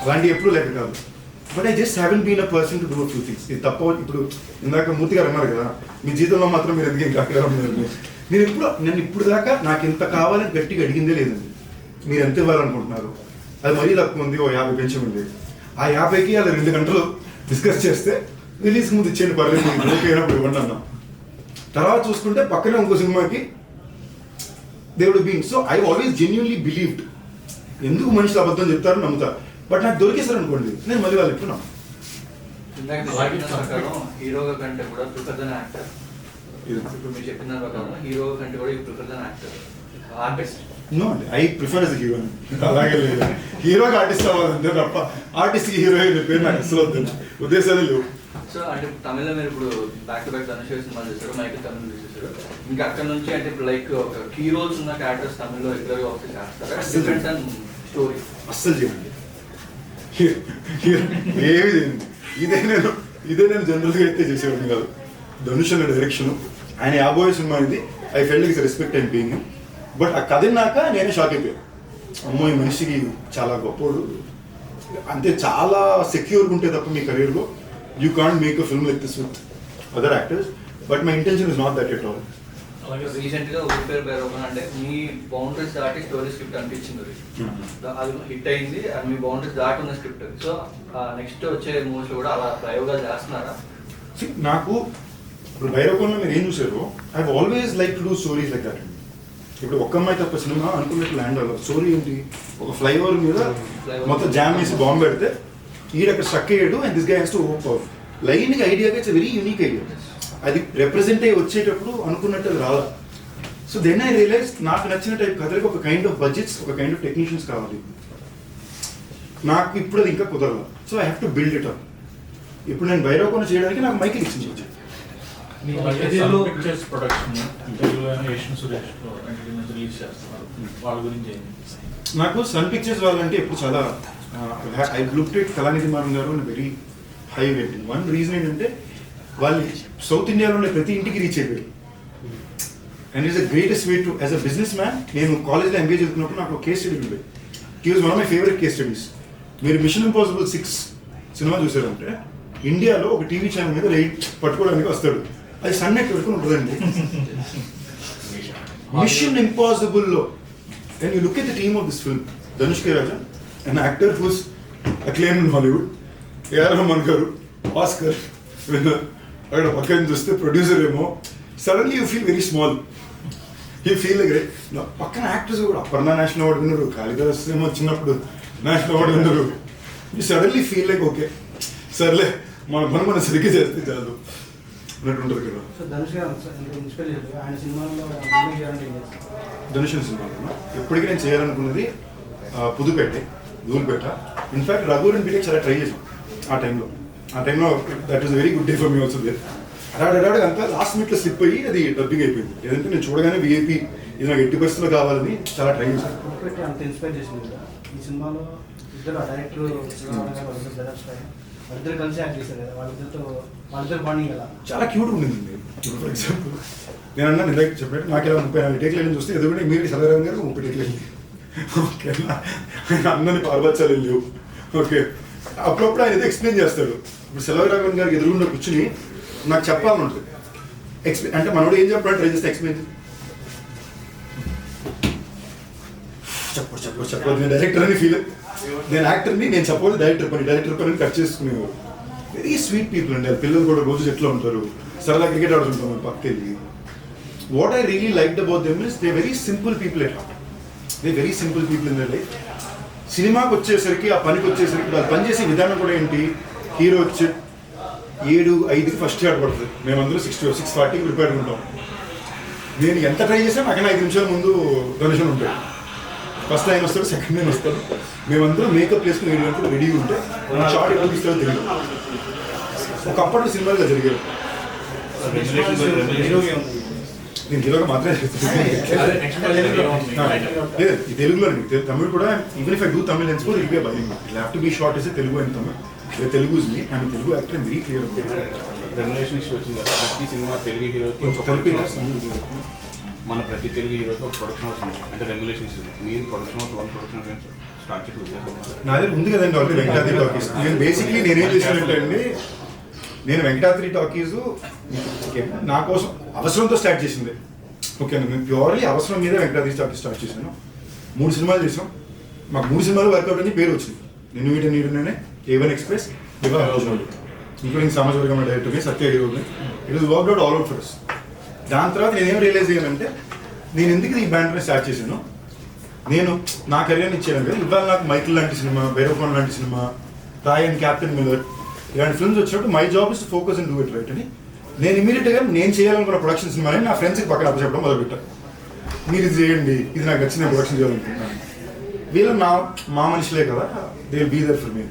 అలాంటి ఎప్పుడు లేక కాదు. But I just haven't been a person to do a few things. ఇది తప్ప. ఇప్పుడు ఇందాక మూర్తి గారు అన్నారు కదా, మీ జీవితంలో మాత్రం మీరు ఎందుకు ఇంకా అక్కడ ఉన్నారు. నేను ఇప్పుడు దాకా నాకు ఎంత కావాలని గట్టిగా అడిగిందే లేదండి. మీరు ఎంత ఇవ్వాలనుకుంటున్నారు, అది మరీ తక్కువ ఉంది, ఓ 50 పెంచమంది. ఆ 50కి అది 2 గంటలు డిస్కస్ చేస్తే రిలీజ్ ముందు ఇచ్చేయండి పర్లేదు, ఓకే అయినప్పుడు ఇవ్వండి అన్నాం. తర్వాత చూసుకుంటే పక్కనే ఇంకో సినిమాకి దేవుడు being. So I always genuinely believed. ఎందుకు మనుషులు అబద్ధం చెప్తారో నమ్ముతారు. బట్ నాకు దొరికేసారు అనుకోండి, నేను మళ్ళీ వాళ్ళు ఎప్పుడు హీరోగా కంటే కూడా ప్రిఫర్ దెన్ యాక్టర్. ఇప్పుడు మీరు చెప్పిన ప్రకారం హీరో కంటే కూడా prefer then actor artist. No అండి, ఐ ప్రిఫర్ ఎస్ హీరో. అలాగే లేదు, హీరోకి ఆర్టిస్ట్ అవ్వాలంటే తప్ప ఆర్టిస్ట్కి హీరో పేరు నాకు అసలు వద్దు, ఉద్దేశాలు లేవు. సో అంటే తమిళలో మీరు ఇప్పుడు బ్యాక్ టు బ్యాక్ ధనుష్ సినిమాలు చేశారు, మైకిల్ తమిళ చేశారు. ఇంకా అక్కడ నుంచి అంటే ఇప్పుడు లైక్ ఒక కీ రోల్స్ ఉన్న క్యారెక్టర్స్ తమిళలో రెగ్యులర్గా ఒకటి చేస్తారా? డిఫరెంట్ అండ్ స్టోరీ అస్సలు చేయండి, ఏమి చేయండి. ఇదే నేను జనరల్గా అయితే చేసేవాడిని కాదు. ధనుష్ అనే డైరెక్షన్, ఆయన 50 సినిమా ఇది. I felt it's respect and being. But ఆ కథ నాక నేనే షాక్ అయిపోయాను. అమ్మో ఈ మనిషికి చాలా గొప్పోడు, అంటే చాలా సెక్యూర్గా ఉంటే తప్ప మీ కెరీర్లో you can't make a film like this with other actors. But my intention is not that at all. అలాగే రీసెంట్గా ఊరిపేరు బైరోకన్ అంటే మీ బౌండరీస్ దాటి స్టోరీ స్క్రిప్ట్ అనిపించింది, అది హిట్ అయింది. అది మీ బౌండరీస్ దాటి ఉన్న స్క్రిప్ట్. సో నెక్స్ట్ వచ్చే మూవీస్లో కూడా అలా ప్రయోగాలు చేస్తున్నారా? నాకు ఇప్పుడు బైరోకన్లో మీరు ఏం చూసారో I always like to do stories like that. ఇప్పుడు ఒక్క అమ్మాయి తప్ప సినిమా అనుకున్నట్టు ల్యాండ్ అవ్వాలి. స్టోరీ ఏంటి, ఒక ఫ్లైఓవర్ మీద మొత్తం జామ్ వేసి బాంబు పెడితే ఈడక్కడ స్ట్రక్ అయ్యాడు and this guy has to hope of లైన్కి ఐడియాగా ఇట్స్ వెరీ యూనిక్ ఐడియా. అది రిప్రజెంట్ అయ్యి వచ్చేటప్పుడు అనుకున్నట్టు అది రాలా. సో దెన్ ఐ రియలైజ్ నాకు నచ్చిన టైప్ కథలకు ఒక కైండ్ ఆఫ్ బడ్జెట్స్, ఒక కైండ్ ఆఫ్ టెక్నీషియన్స్ కావాలి. నాకు ఇప్పుడు అది ఇంకా కుదరదు. So I have to build it up. ఇప్పుడు నేను బైరోకోన చేయడానికి నాకు మైకిల్ ఇచ్చింది. నాకు సన్ పిక్చర్స్ వాళ్ళంటే ఇప్పుడు చాలా I looked at Kalanithi Maran గారు very high rating. One reason ఏంటంటే వాళ్ళు సౌత్ ఇండియాలో ఉండే ప్రతి ఇంటికి రీచ్ అయిపోయారు. And is the greatest way to as a business man. నేను కాలేజ్లో ఎంబీఏ చదువుకున్నప్పుడు నాకు కేస్ స్టడీ ఉండేది. He was one of my favourite case studies. మీరు మిషన్ ఇంపాసిబుల్ 6 సినిమా చూసారంటే ఇండియాలో ఒక టీవీ ఛానల్ మీద రైట్ పట్టుకోవడానికి వస్తాడు. అది సన్ నెట్ పెట్టుకుని ఉంటుందండి. మిషన్ ఇంపాసిబుల్లో and you look at the team of this film, Dhanush K Raja, an actor who's acclaimed in Hollywood, A.R. Rahman garu, Oscar winner. అక్కడ పక్కన చూస్తే ప్రొడ్యూసర్ ఏమో. Suddenly you feel very small. You feel like పక్కన actors కూడా Aparna national award విన్నారు, కాళిదాస్ ఏమో చిన్నప్పుడు national award విన్నారు. You suddenly feel like okay సర్లే మన పని మనం సరిగ్గా చేస్తే చాలు అన్నట్టు ఉంటుంది కదా. సో ధనుష్ గారు ఇన్స్పైర్ చేశారు ఆయన సినిమాల్లో ధనుష్ సినిమాలో ఎప్పటికీ నేను చేయాలనుకున్నది పుదుపేట, ధూల్పేట. ఇన్ఫాక్ట్ రఘువరన్ బీటెక్ చాలా ట్రై చేసాం ఆ టైంలో. That is very good day for me also there. అడాడు అంతా లాస్ట్ మినిట్లో స్లిప్ అయ్యి అది డబ్బింగ్ అయిపోయింది. ఏదంటే నేను చూడగానే విఐపి ఇది నాకు 80% కావాలని చాలా ట్రై చేశాను. పుదుపేట అంత ఇన్స్పైర్ చేసింది కదా ఈ సినిమాలో. ఇద్దరు డైరెక్టర్ వాళ్ళిద్దరు కలిసి యాక్ట్ చేశారు కదా, వాళ్ళిద్దరు బాండింగ్ కదా చాలా క్యూట్ ఉండింది. ఫర్ ఎగ్జాంపుల్ నేను అన్నా ఇందాక చెప్పినట్టు నాకు ఇలా 34 టేక్లు చూస్తే ఎదుగునే మీరు సలరామ్ గారు 30 టేక్లు వెళ్ళి ఓకే అందరినీ పాల్పచ్చాలి లేవు. ఓకే అప్పుడప్పుడు ఆయన ఏదో ఎక్స్ప్లెయిన్ చేస్తాడు. ఇప్పుడు సెలవరాఘవన్ గారికి ఎదురుగుండా కూర్చుని నాకు చెప్పాలనుంటుంది. ఎక్స్ప్లెయిన్ అంటే మనోడు ఏం చెప్పాలని ట్రై చేస్తే ఎక్స్ప్లెయిన్ చెప్పదు. నేను డైరెక్టర్ అని ఫీల్, నేను యాక్టర్ని, నేను చెప్పదు డైరెక్టర్ పని కట్ చేసుకునేవారు. వెరీ స్వీట్ పీపుల్ అండి. పిల్లలు కూడా రోజు ఎట్లా ఉంటారు, సరదా క్రికెట్ ఆడుతుంటాం పక్కకెళ్ళి. What I really liked about them is they very simple people at heart. They very simple people in their life. సినిమాకి వచ్చేసరికి ఆ పనికి వచ్చేసరికి వాళ్ళు పనిచేసే విధానం కూడా ఏంటి, హీరో వచ్చి 7:05కి ఫస్ట్ షాట్ పడుతుంది, మేమందరూ 6:40కి ప్రిపేర్ ఉంటాం. నేను ఎంత ట్రై చేసాను నాకన్నా 5 నిమిషాల ముందు డొనేషన్ ఉంటాయి. ఫస్ట్ ఆయన వస్తాడు, సెకండ్ ఆయన వస్తాడు. మేమందరం మేకప్ వేసుకుని 7 గంటలు రెడీగా ఉంటే షార్ట్ ఎప్పుడు తీస్తారో తెలియదు. ఒకప్పటి సినిమాలుగా జరిగారు. నేను హీరోగా మాత్రమే లేదు ఈ తెలుగులో. తమిళ్ కూడా even if I do Tamil and score it be by it have to be short is Telugu and Tamil. Telugu is me and Telugu actor very clear. Remuneration issue వచ్చింది కదా, ప్రతి సినిమా తెలుగు హీరోకి మన ప్రతి తెలుగు హీరోకి ఒక ప్రొడక్షన్ హౌస్ ఉంది, అంటే రెగ్యులేషన్ ఇస్తుంది. మీరు production house 1 production house start చేసి ఉద్దేశం నా దగ్గర ఉంది కదండి ఆల్రెడీ వెంకటాద్రి టాకీస్. నేను బేసిక్లీ నేనేం చేసినట్టు అండి, నేను వెంకటాద్రి టాకీస్ నా కోసం అవసరంతో స్టార్ట్ చేసింది. ఓకే నేను ప్యూర్లీ అవసరం మీద వెంకటాద్రి టాకీస్ స్టార్ట్ చేశాను. 3 సినిమాలు చేసాం. మాకు 3 సినిమాలు వర్కౌట్ అని పేరు వచ్చింది. నిన్ను వీటి నీడునే, A1 ఎక్స్ప్రెస్, ఇంక్లూడింగ్ సమాజవర్గం డైరెక్టర్ని, సత్య హీరోని. It is worked out all out for us. దాని తర్వాత నేనేం రియలైజ్ అయ్యానంటే నేను ఎందుకు ఈ బ్యాండ్ని స్టార్ట్ చేశాను, నేను నా కెరియర్ని ఇచ్చాను కదా. ఇవాళ నాకు మైకిల్ లాంటి సినిమా, భైరవకోన్ లాంటి సినిమా, రాయన్, క్యాప్టెన్ మిల్లర్ ఇలాంటి ఫిల్మ్స్ వచ్చినప్పుడు my job is to focus and do it right అని నేను ఇమీడియట్గా నేను చేయాలనుకున్న ప్రొడక్షన్ సినిమాని నా ఫ్రెండ్స్కి పక్కన అప్పచెప్పడం మొదలుపెట్టాను. మీరు ఇది చేయండి, ఇది నాకు నచ్చిన ప్రొడక్షన్ చేయాలనుకుంటున్నాను. వీళ్ళు మా మనుషులే కదా, they will be there for me.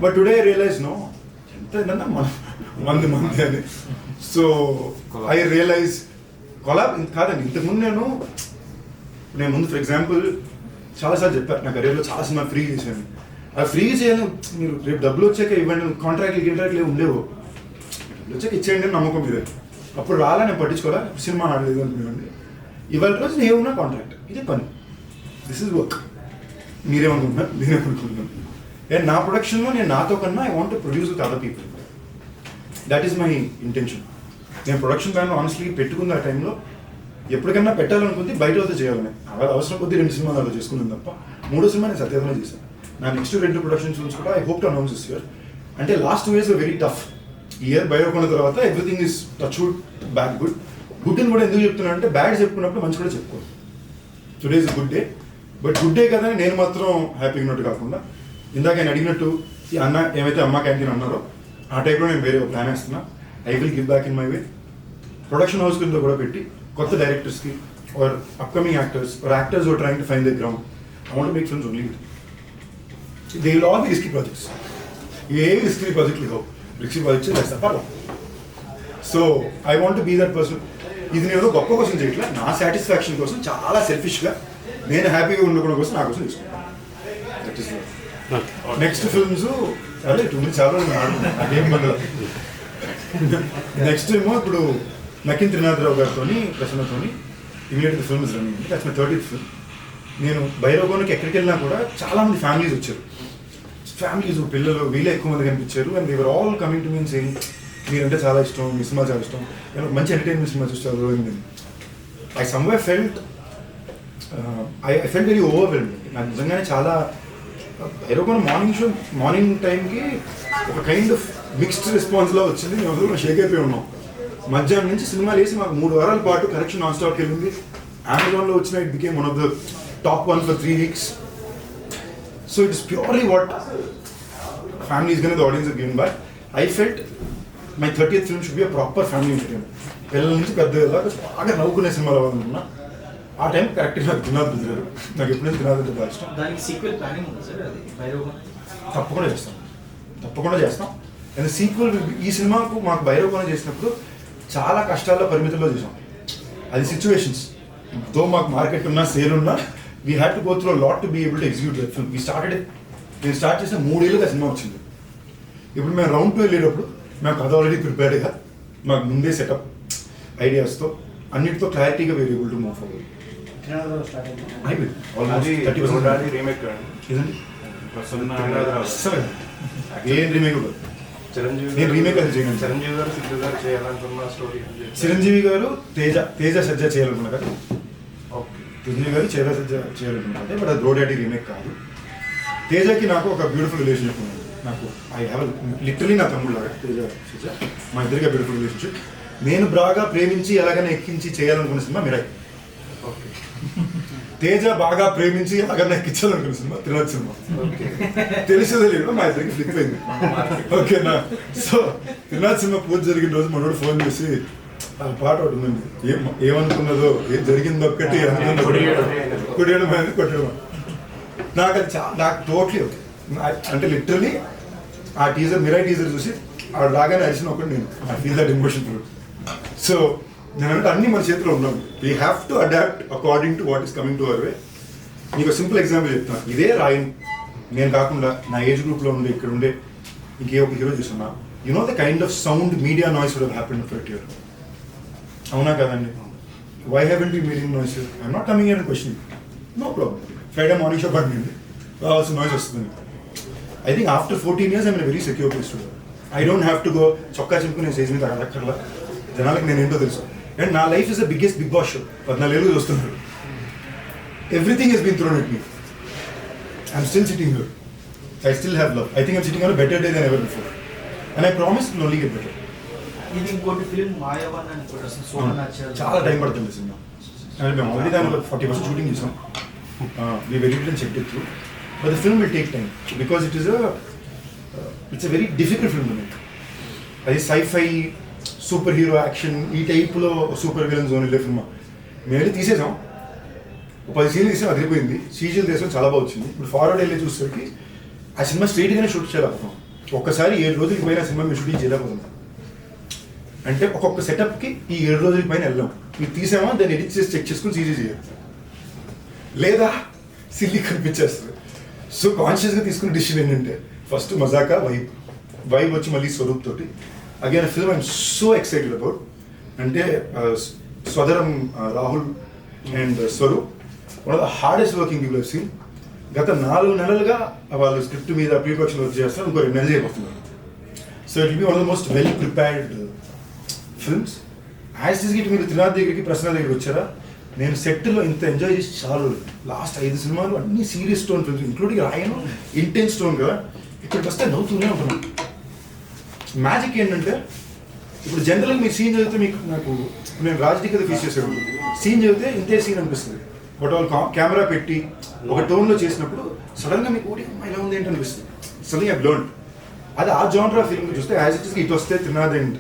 But today I realize no ఎంత ఏంటన్నా మంది అని. సో ఐ రియలైజ్ కొలాబ్ కాదండి. ఇంతకుముందు నేను ముందు ఫర్ ఎగ్జాంపుల్ చాలాసార్లు చెప్పాను నా కెరీర్లో చాలా సినిమా ఫ్రీ చేశాను. అది ఫ్రీ చేయాలి, మీరు రేపు డబ్బులు వచ్చాక ఇవ్వండి, కాంట్రాక్ట్లు ఉండేవు, డబ్బులు వచ్చాక ఇచ్చేయండి అని నమ్మకం మీద. అప్పుడు రాలా నేను పట్టించుకోవాలా, సినిమా ఆడలేదు అనుకున్నాండి. ఇవాళ రోజు నేనున్నా కాంట్రాక్ట్, ఇదే పని, దిస్ ఇస్ వర్క్. మీరేమనుకుంటున్నారు, నేనేమనుకుంటున్నాను. అండ్ నా ప్రొడక్షన్లో నేను నాతో కన్నా I want to produce with other people. That is my intention. నేను ప్రొడక్షన్ ప్లాన్ ఆనెస్ట్లీ పెట్టుకున్న ఆ టైంలో ఎప్పటికన్నా పెట్టాలనుకుంది బయట వద్ద చేయాలని. అవసరం కొద్దీ 2 సినిమాలు అలా చేసుకున్నాను తప్ప 3వ సినిమా నేను సత్యాగ్రహం చేశాను. నా నెక్స్ట్ 2 ప్రొడక్షన్ ఫిల్మ్స్ కూడా I hope to announce this year. అంటే last 2 years very tough. Year బయటకున్న తర్వాత everything is touch wood back good. Good అని కూడా ఎందుకు చెప్తున్నాను అంటే బ్యాడ్ చెప్పుకున్నప్పుడు మంచి కూడా చెప్పుకోవాలి. Today is good day, but good day కదా నేను మాత్రం హ్యాపీగా ఉన్నట్టు కాకుండా ఇందాక ఆయన అడిగినట్టు ఈ అన్న ఏమైతే అమ్మ క్యాంటీన్ అన్నారో ఆ టైప్లో నేను వేరే ప్లాన్ వేస్తున్నా. I will give back in my way. Production house కింద కూడా పెట్టి కొత్త డైరెక్టర్స్కి or upcoming actors or actors or trying to find the ground. I want to make films only with. They will all be risky projects. ఏ risky ప్రాజెక్ట్లు కావు, risky projects చేస్తా పర్లా. So I want to be that person. ఇది నేను గొప్ప కోసం చేయట్లా, నా సాటిస్ఫాక్షన్ కోసం చాలా సెల్ఫిష్గా నేను హ్యాపీగా ఉండడం కోసం నా కోసం తీసుకున్నాను. దట్ ఈస్ నెక్స్ట్ ఫిల్మ్స్ అదే 2 minutes చాలా అదేం పడదు. నెక్స్ట్ ఏమో ఇప్పుడు నకిన్ త్రినాథరావు గారితో ప్రసన్నతో immediate film is running. That's my 30th film. నేను భైరవకోనకి ఎక్కడికి వెళ్ళినా కూడా చాలామంది ఫ్యామిలీస్ వచ్చారు. ఫ్యామిలీస్ పిల్లలు వీళ్ళే ఎక్కువ మంది కనిపించారు. And they were all coming to me and saying మీరంటే చాలా ఇష్టం, మీ సినిమా చాలా ఇష్టం, మంచి ఎంటర్టైన్మెంట్ సినిమా చూస్తారు. I somewhere felt I felt very overwhelmed. నాకు నిజంగానే చాలా భైరవకోన మార్నింగ్ టైంకి ఒక కైండ్ ఆఫ్ మిక్స్డ్ రెస్పాన్స్లో వచ్చింది. మేము షేక్ అయిపోయి ఉన్నాం. మధ్యాహ్నం నుంచి సినిమా వేసి మాకు 3 వారాల పాటు కరెక్షన్ నాన్ స్టాప్కి వెళ్ళింది. అమెజాన్లో వచ్చిన it became one of the top 1 for 3 weeks. So it is purely what family is going to the audience are given by. I felt my 30th film should be a proper family entertainment. పిల్లల నుంచి పెద్దగా బాగా నవ్వుకునే సినిమాలు అవ్వాలనుకున్నా. ఆ time కరెక్ట్గా నాకు తినాలి కుదిరారు. నాకు ఎప్పుడైనా తినాలంటే బాగా ఇష్టం. దానికి సీక్వెల్ ప్లానింగ్ ఉంది సార్ అది భైరవకోన? తప్పకుండా చేస్తాం. అండ్ సీక్వెల్ ఈ సినిమాకు మాకు భైరవకోన చేసినప్పుడు చాలా కష్టాల్లో పరిమితుల్లో చేసాం. అది సిచ్యువేషన్స్. దో మాకు మార్కెట్ ఉన్నా సేల్ ఉన్నా we had to go through lot to be able to execute that film. నేను స్టార్ట్ చేసిన 3 ఏళ్ళుగా సినిమా వచ్చింది. ఇప్పుడు మేము రౌండ్ 2 వెళ్ళేటప్పుడు మేము కథ ఆల్రెడీ ప్రిపేర్డ్గా మాకు ముందే సెటప్ ఐడియాస్తో అన్నిటితో క్లారిటీగా we're able to move forward. అయిపోయింది ఆల్మోస్ట్ 30% రీమేక్ ఇదండి. ప్రసన్న ఏం రీమేక్ కూడా నేను రీమేక్ అది చేయను. చిరంజీవి గారు సిద్ధు గారు చేయాలనుకున్న స్టోరీ చిరంజీవి గారు తేజ సజ్జ చేయాలనుకున్నా కదా. ఓకే. చిరంజీవి గారు సజ్జ చేయాలనుకున్నా, బట్ అది రోడ్ రీమేక్ కాదు. తేజకి నాకు ఒక బ్యూటిఫుల్ రిలేషన్షిప్ ఉంది. నాకు ఐ హ్యావ్ లిటరలీ నా తమ్ముడు లాగా తేజ సజ్జ, మా ఇద్దరిగా బ్యూటిఫుల్ రిలేషన్షిప్. నేను బాగా ప్రేమించి ఎలాగైనా ఎక్కించి చేయాలనుకున్న సినిమా మిరాయి. ఓకే. తేజ బాగా ప్రేమించి ఎలాగైనా ఎక్కించాలనుకున్న సినిమా త్రినాథ్ సినిమా. తెలిసేదే లేదు, మా ఇద్దరికి ఫ్లిప్ అయింది. ఓకేనా. సో త్రినాథ్ సినిమా పూజ జరిగిన రోజు మనోడు ఫోన్ చేసి ఆ పాట ఒకటి ఉందండి, ఏమనుకున్నదో ఏం జరిగిందో ఒక్కటి కొట్టేయడం కొట్టడం. నాకు అది నాకు టోటలీ ఓకే. అంటే లిటరలీ ఆ టీజర్ మిరాయి టీజర్ చూసి ఆ రాగానే అరిచిన ఒకటి నేను I feel that emotion through. So నేనంటే అన్ని మన చేతిలో ఉన్నాం. We have to adapt according to what is coming to our way. మీకు సింపుల్ ఎగ్జాంపుల్ చెప్తాను. ఇదే రాయన్ నేను కాకుండా నా ఏజ్ గ్రూప్లో ఉండే ఇక్కడ ఉండే ఇంకే ఒక హీరో చూస్తున్నా, you know the kind of sound media noise would have happened for it year. అవునా కదండి? Why haven't you medium noise? I'm not coming year and question, no problem. Friday morning show పడింది రావాల్సిన noise వస్తుంది. I think after 14 years I'm in very secure place to. I don't have to go చొక్కా చింపుకునే stage మీద అక్కర్లా. జనాలకు నేను ఏంటో తెలుసు. అండ్ నా life is the biggest Bigg Boss show. 14 ఏళ్ళు చూస్తున్నాడు. Everything he's been thrown at me. I'm still sitting here. I still have love. I think I'm sitting on a better day than ever before. And I promise it will only get better. ఇది ఇంకోటి film మాయావన్ అని కూడా చాలా time పడుతుంది cinema. అంటే మేము already దాని 40% shooting చేసాం. We very little checked it through. But the film will take time because it's a very difficult film to make. అది sci-fi, సూపర్ హీరో యాక్షన్ ఈ టైప్లో సూపర్ విలన్ జోన్ వెళ్ళే cinema. మేము వెళ్ళి తీసేసాం. 10 సీన్లు తీసాం, అదిరిపోయింది. సీజీలు తీసాం, చాలా బాగా వచ్చింది. ఇప్పుడు ఫార్వర్డ్ వెళ్ళి చూసేసరికి ఆ సినిమా స్ట్రైట్గానే షూట్ చేయలేకపోతున్నాం. ఒక్కసారి 7 రోజులకి పైన సినిమా మేము షూటింగ్ చేయలేకపోతున్నాం. అంటే ఒక్కొక్క సెటప్కి ఈ 7 రోజులకి పైన వెళ్ళాం. మీరు తీసామా దాన్ని ఎడిట్ చేసి చెక్ చేసుకుని సీజీ చేయాలి, లేదా సిల్లీ కనిపించేస్తుంది. సో కాన్షియస్గా తీసుకున్న డిసిషన్ ఏంటంటే ఫస్ట్ మజాకా వైబ్ వచ్చి మళ్ళీ స్వరూప్ తోటి again film I'm so excited about. అంటే స్వదరం Rahul and Swaroop one of the hardest working people have seen. గత 4 నెలలుగా వాళ్ళు స్క్రిప్ట్ మీద ప్రీప్రొడక్షన్ వర్క్ చేస్తారు. ఇంకో 2 నెలలు చేయబోతున్నారు. So it be one of the most well prepared films. As it మీరు త్రినాథ్ దగ్గరికి ప్రశ్న దగ్గరికి వచ్చారా, నేను సెట్లో ఇంత ఎంజాయ్ చేసి చాలా లాస్ట్ 5 సినిమాలు అన్ని serious tone films including Raayan intense tone కదా. ఇక్కడికి వస్తే నవ్వుతూనే ఉంటున్నాం. మ్యాజిక్ ఏంటంటే ఇప్పుడు జనరల్గా మీరు సీన్ చదివితే మీకు నాకు నేను రాజకీయ కదా ఫీస్ చేసాడు సీన్ చదివితే ఇంతే సీన్ అనిపిస్తుంది. బట్ వాళ్ళు కెమెరా పెట్టి ఒక టోన్లో చేసినప్పుడు సడన్గా మీకు ఓడి ఇలా ఉంది ఏంటి అనిపిస్తుంది. సడన్గా ఐ లెర్న్డ్. అది ఆ జానరా ఫిల్మ్ చూస్తే యాజ్ ఇట్ ఇస్ ఇటు వస్తే త్రినాథ్ అండ్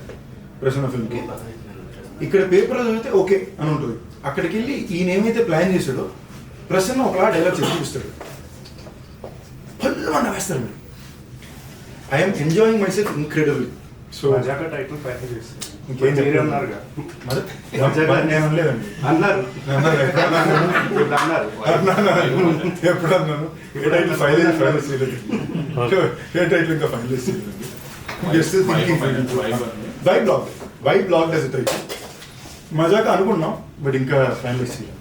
ప్రసన్న ఫిల్మ్కి ఇక్కడ పేపర్లో చదివితే ఓకే అని ఉంటుంది. అక్కడికి వెళ్ళి ఈయన ఏమైతే ప్లాన్ చేశాడో ప్రసన్న ఒకలా డైలాగ్ చెప్పి చూపిస్తాడు. పళ్ళు వేస్తారు మీరు. I'm enjoying my self incredible. So title package చేస్తారు. ఇంకేం చెప్పారు నేను అనలేదండి. అన్నారు ఎప్పుడు అన్నాను? ఏ టైటిల్ ఫైనలైజ్ చేయలేదు. ఏ టైటిల్ ఇంకా ఫైనలైజ్ చేయలేదండి. Just thinking. Why blog does it title మజాక అనుకున్నాం. బట్ ఇంకా ఫైనలైజ్ చేయాలి.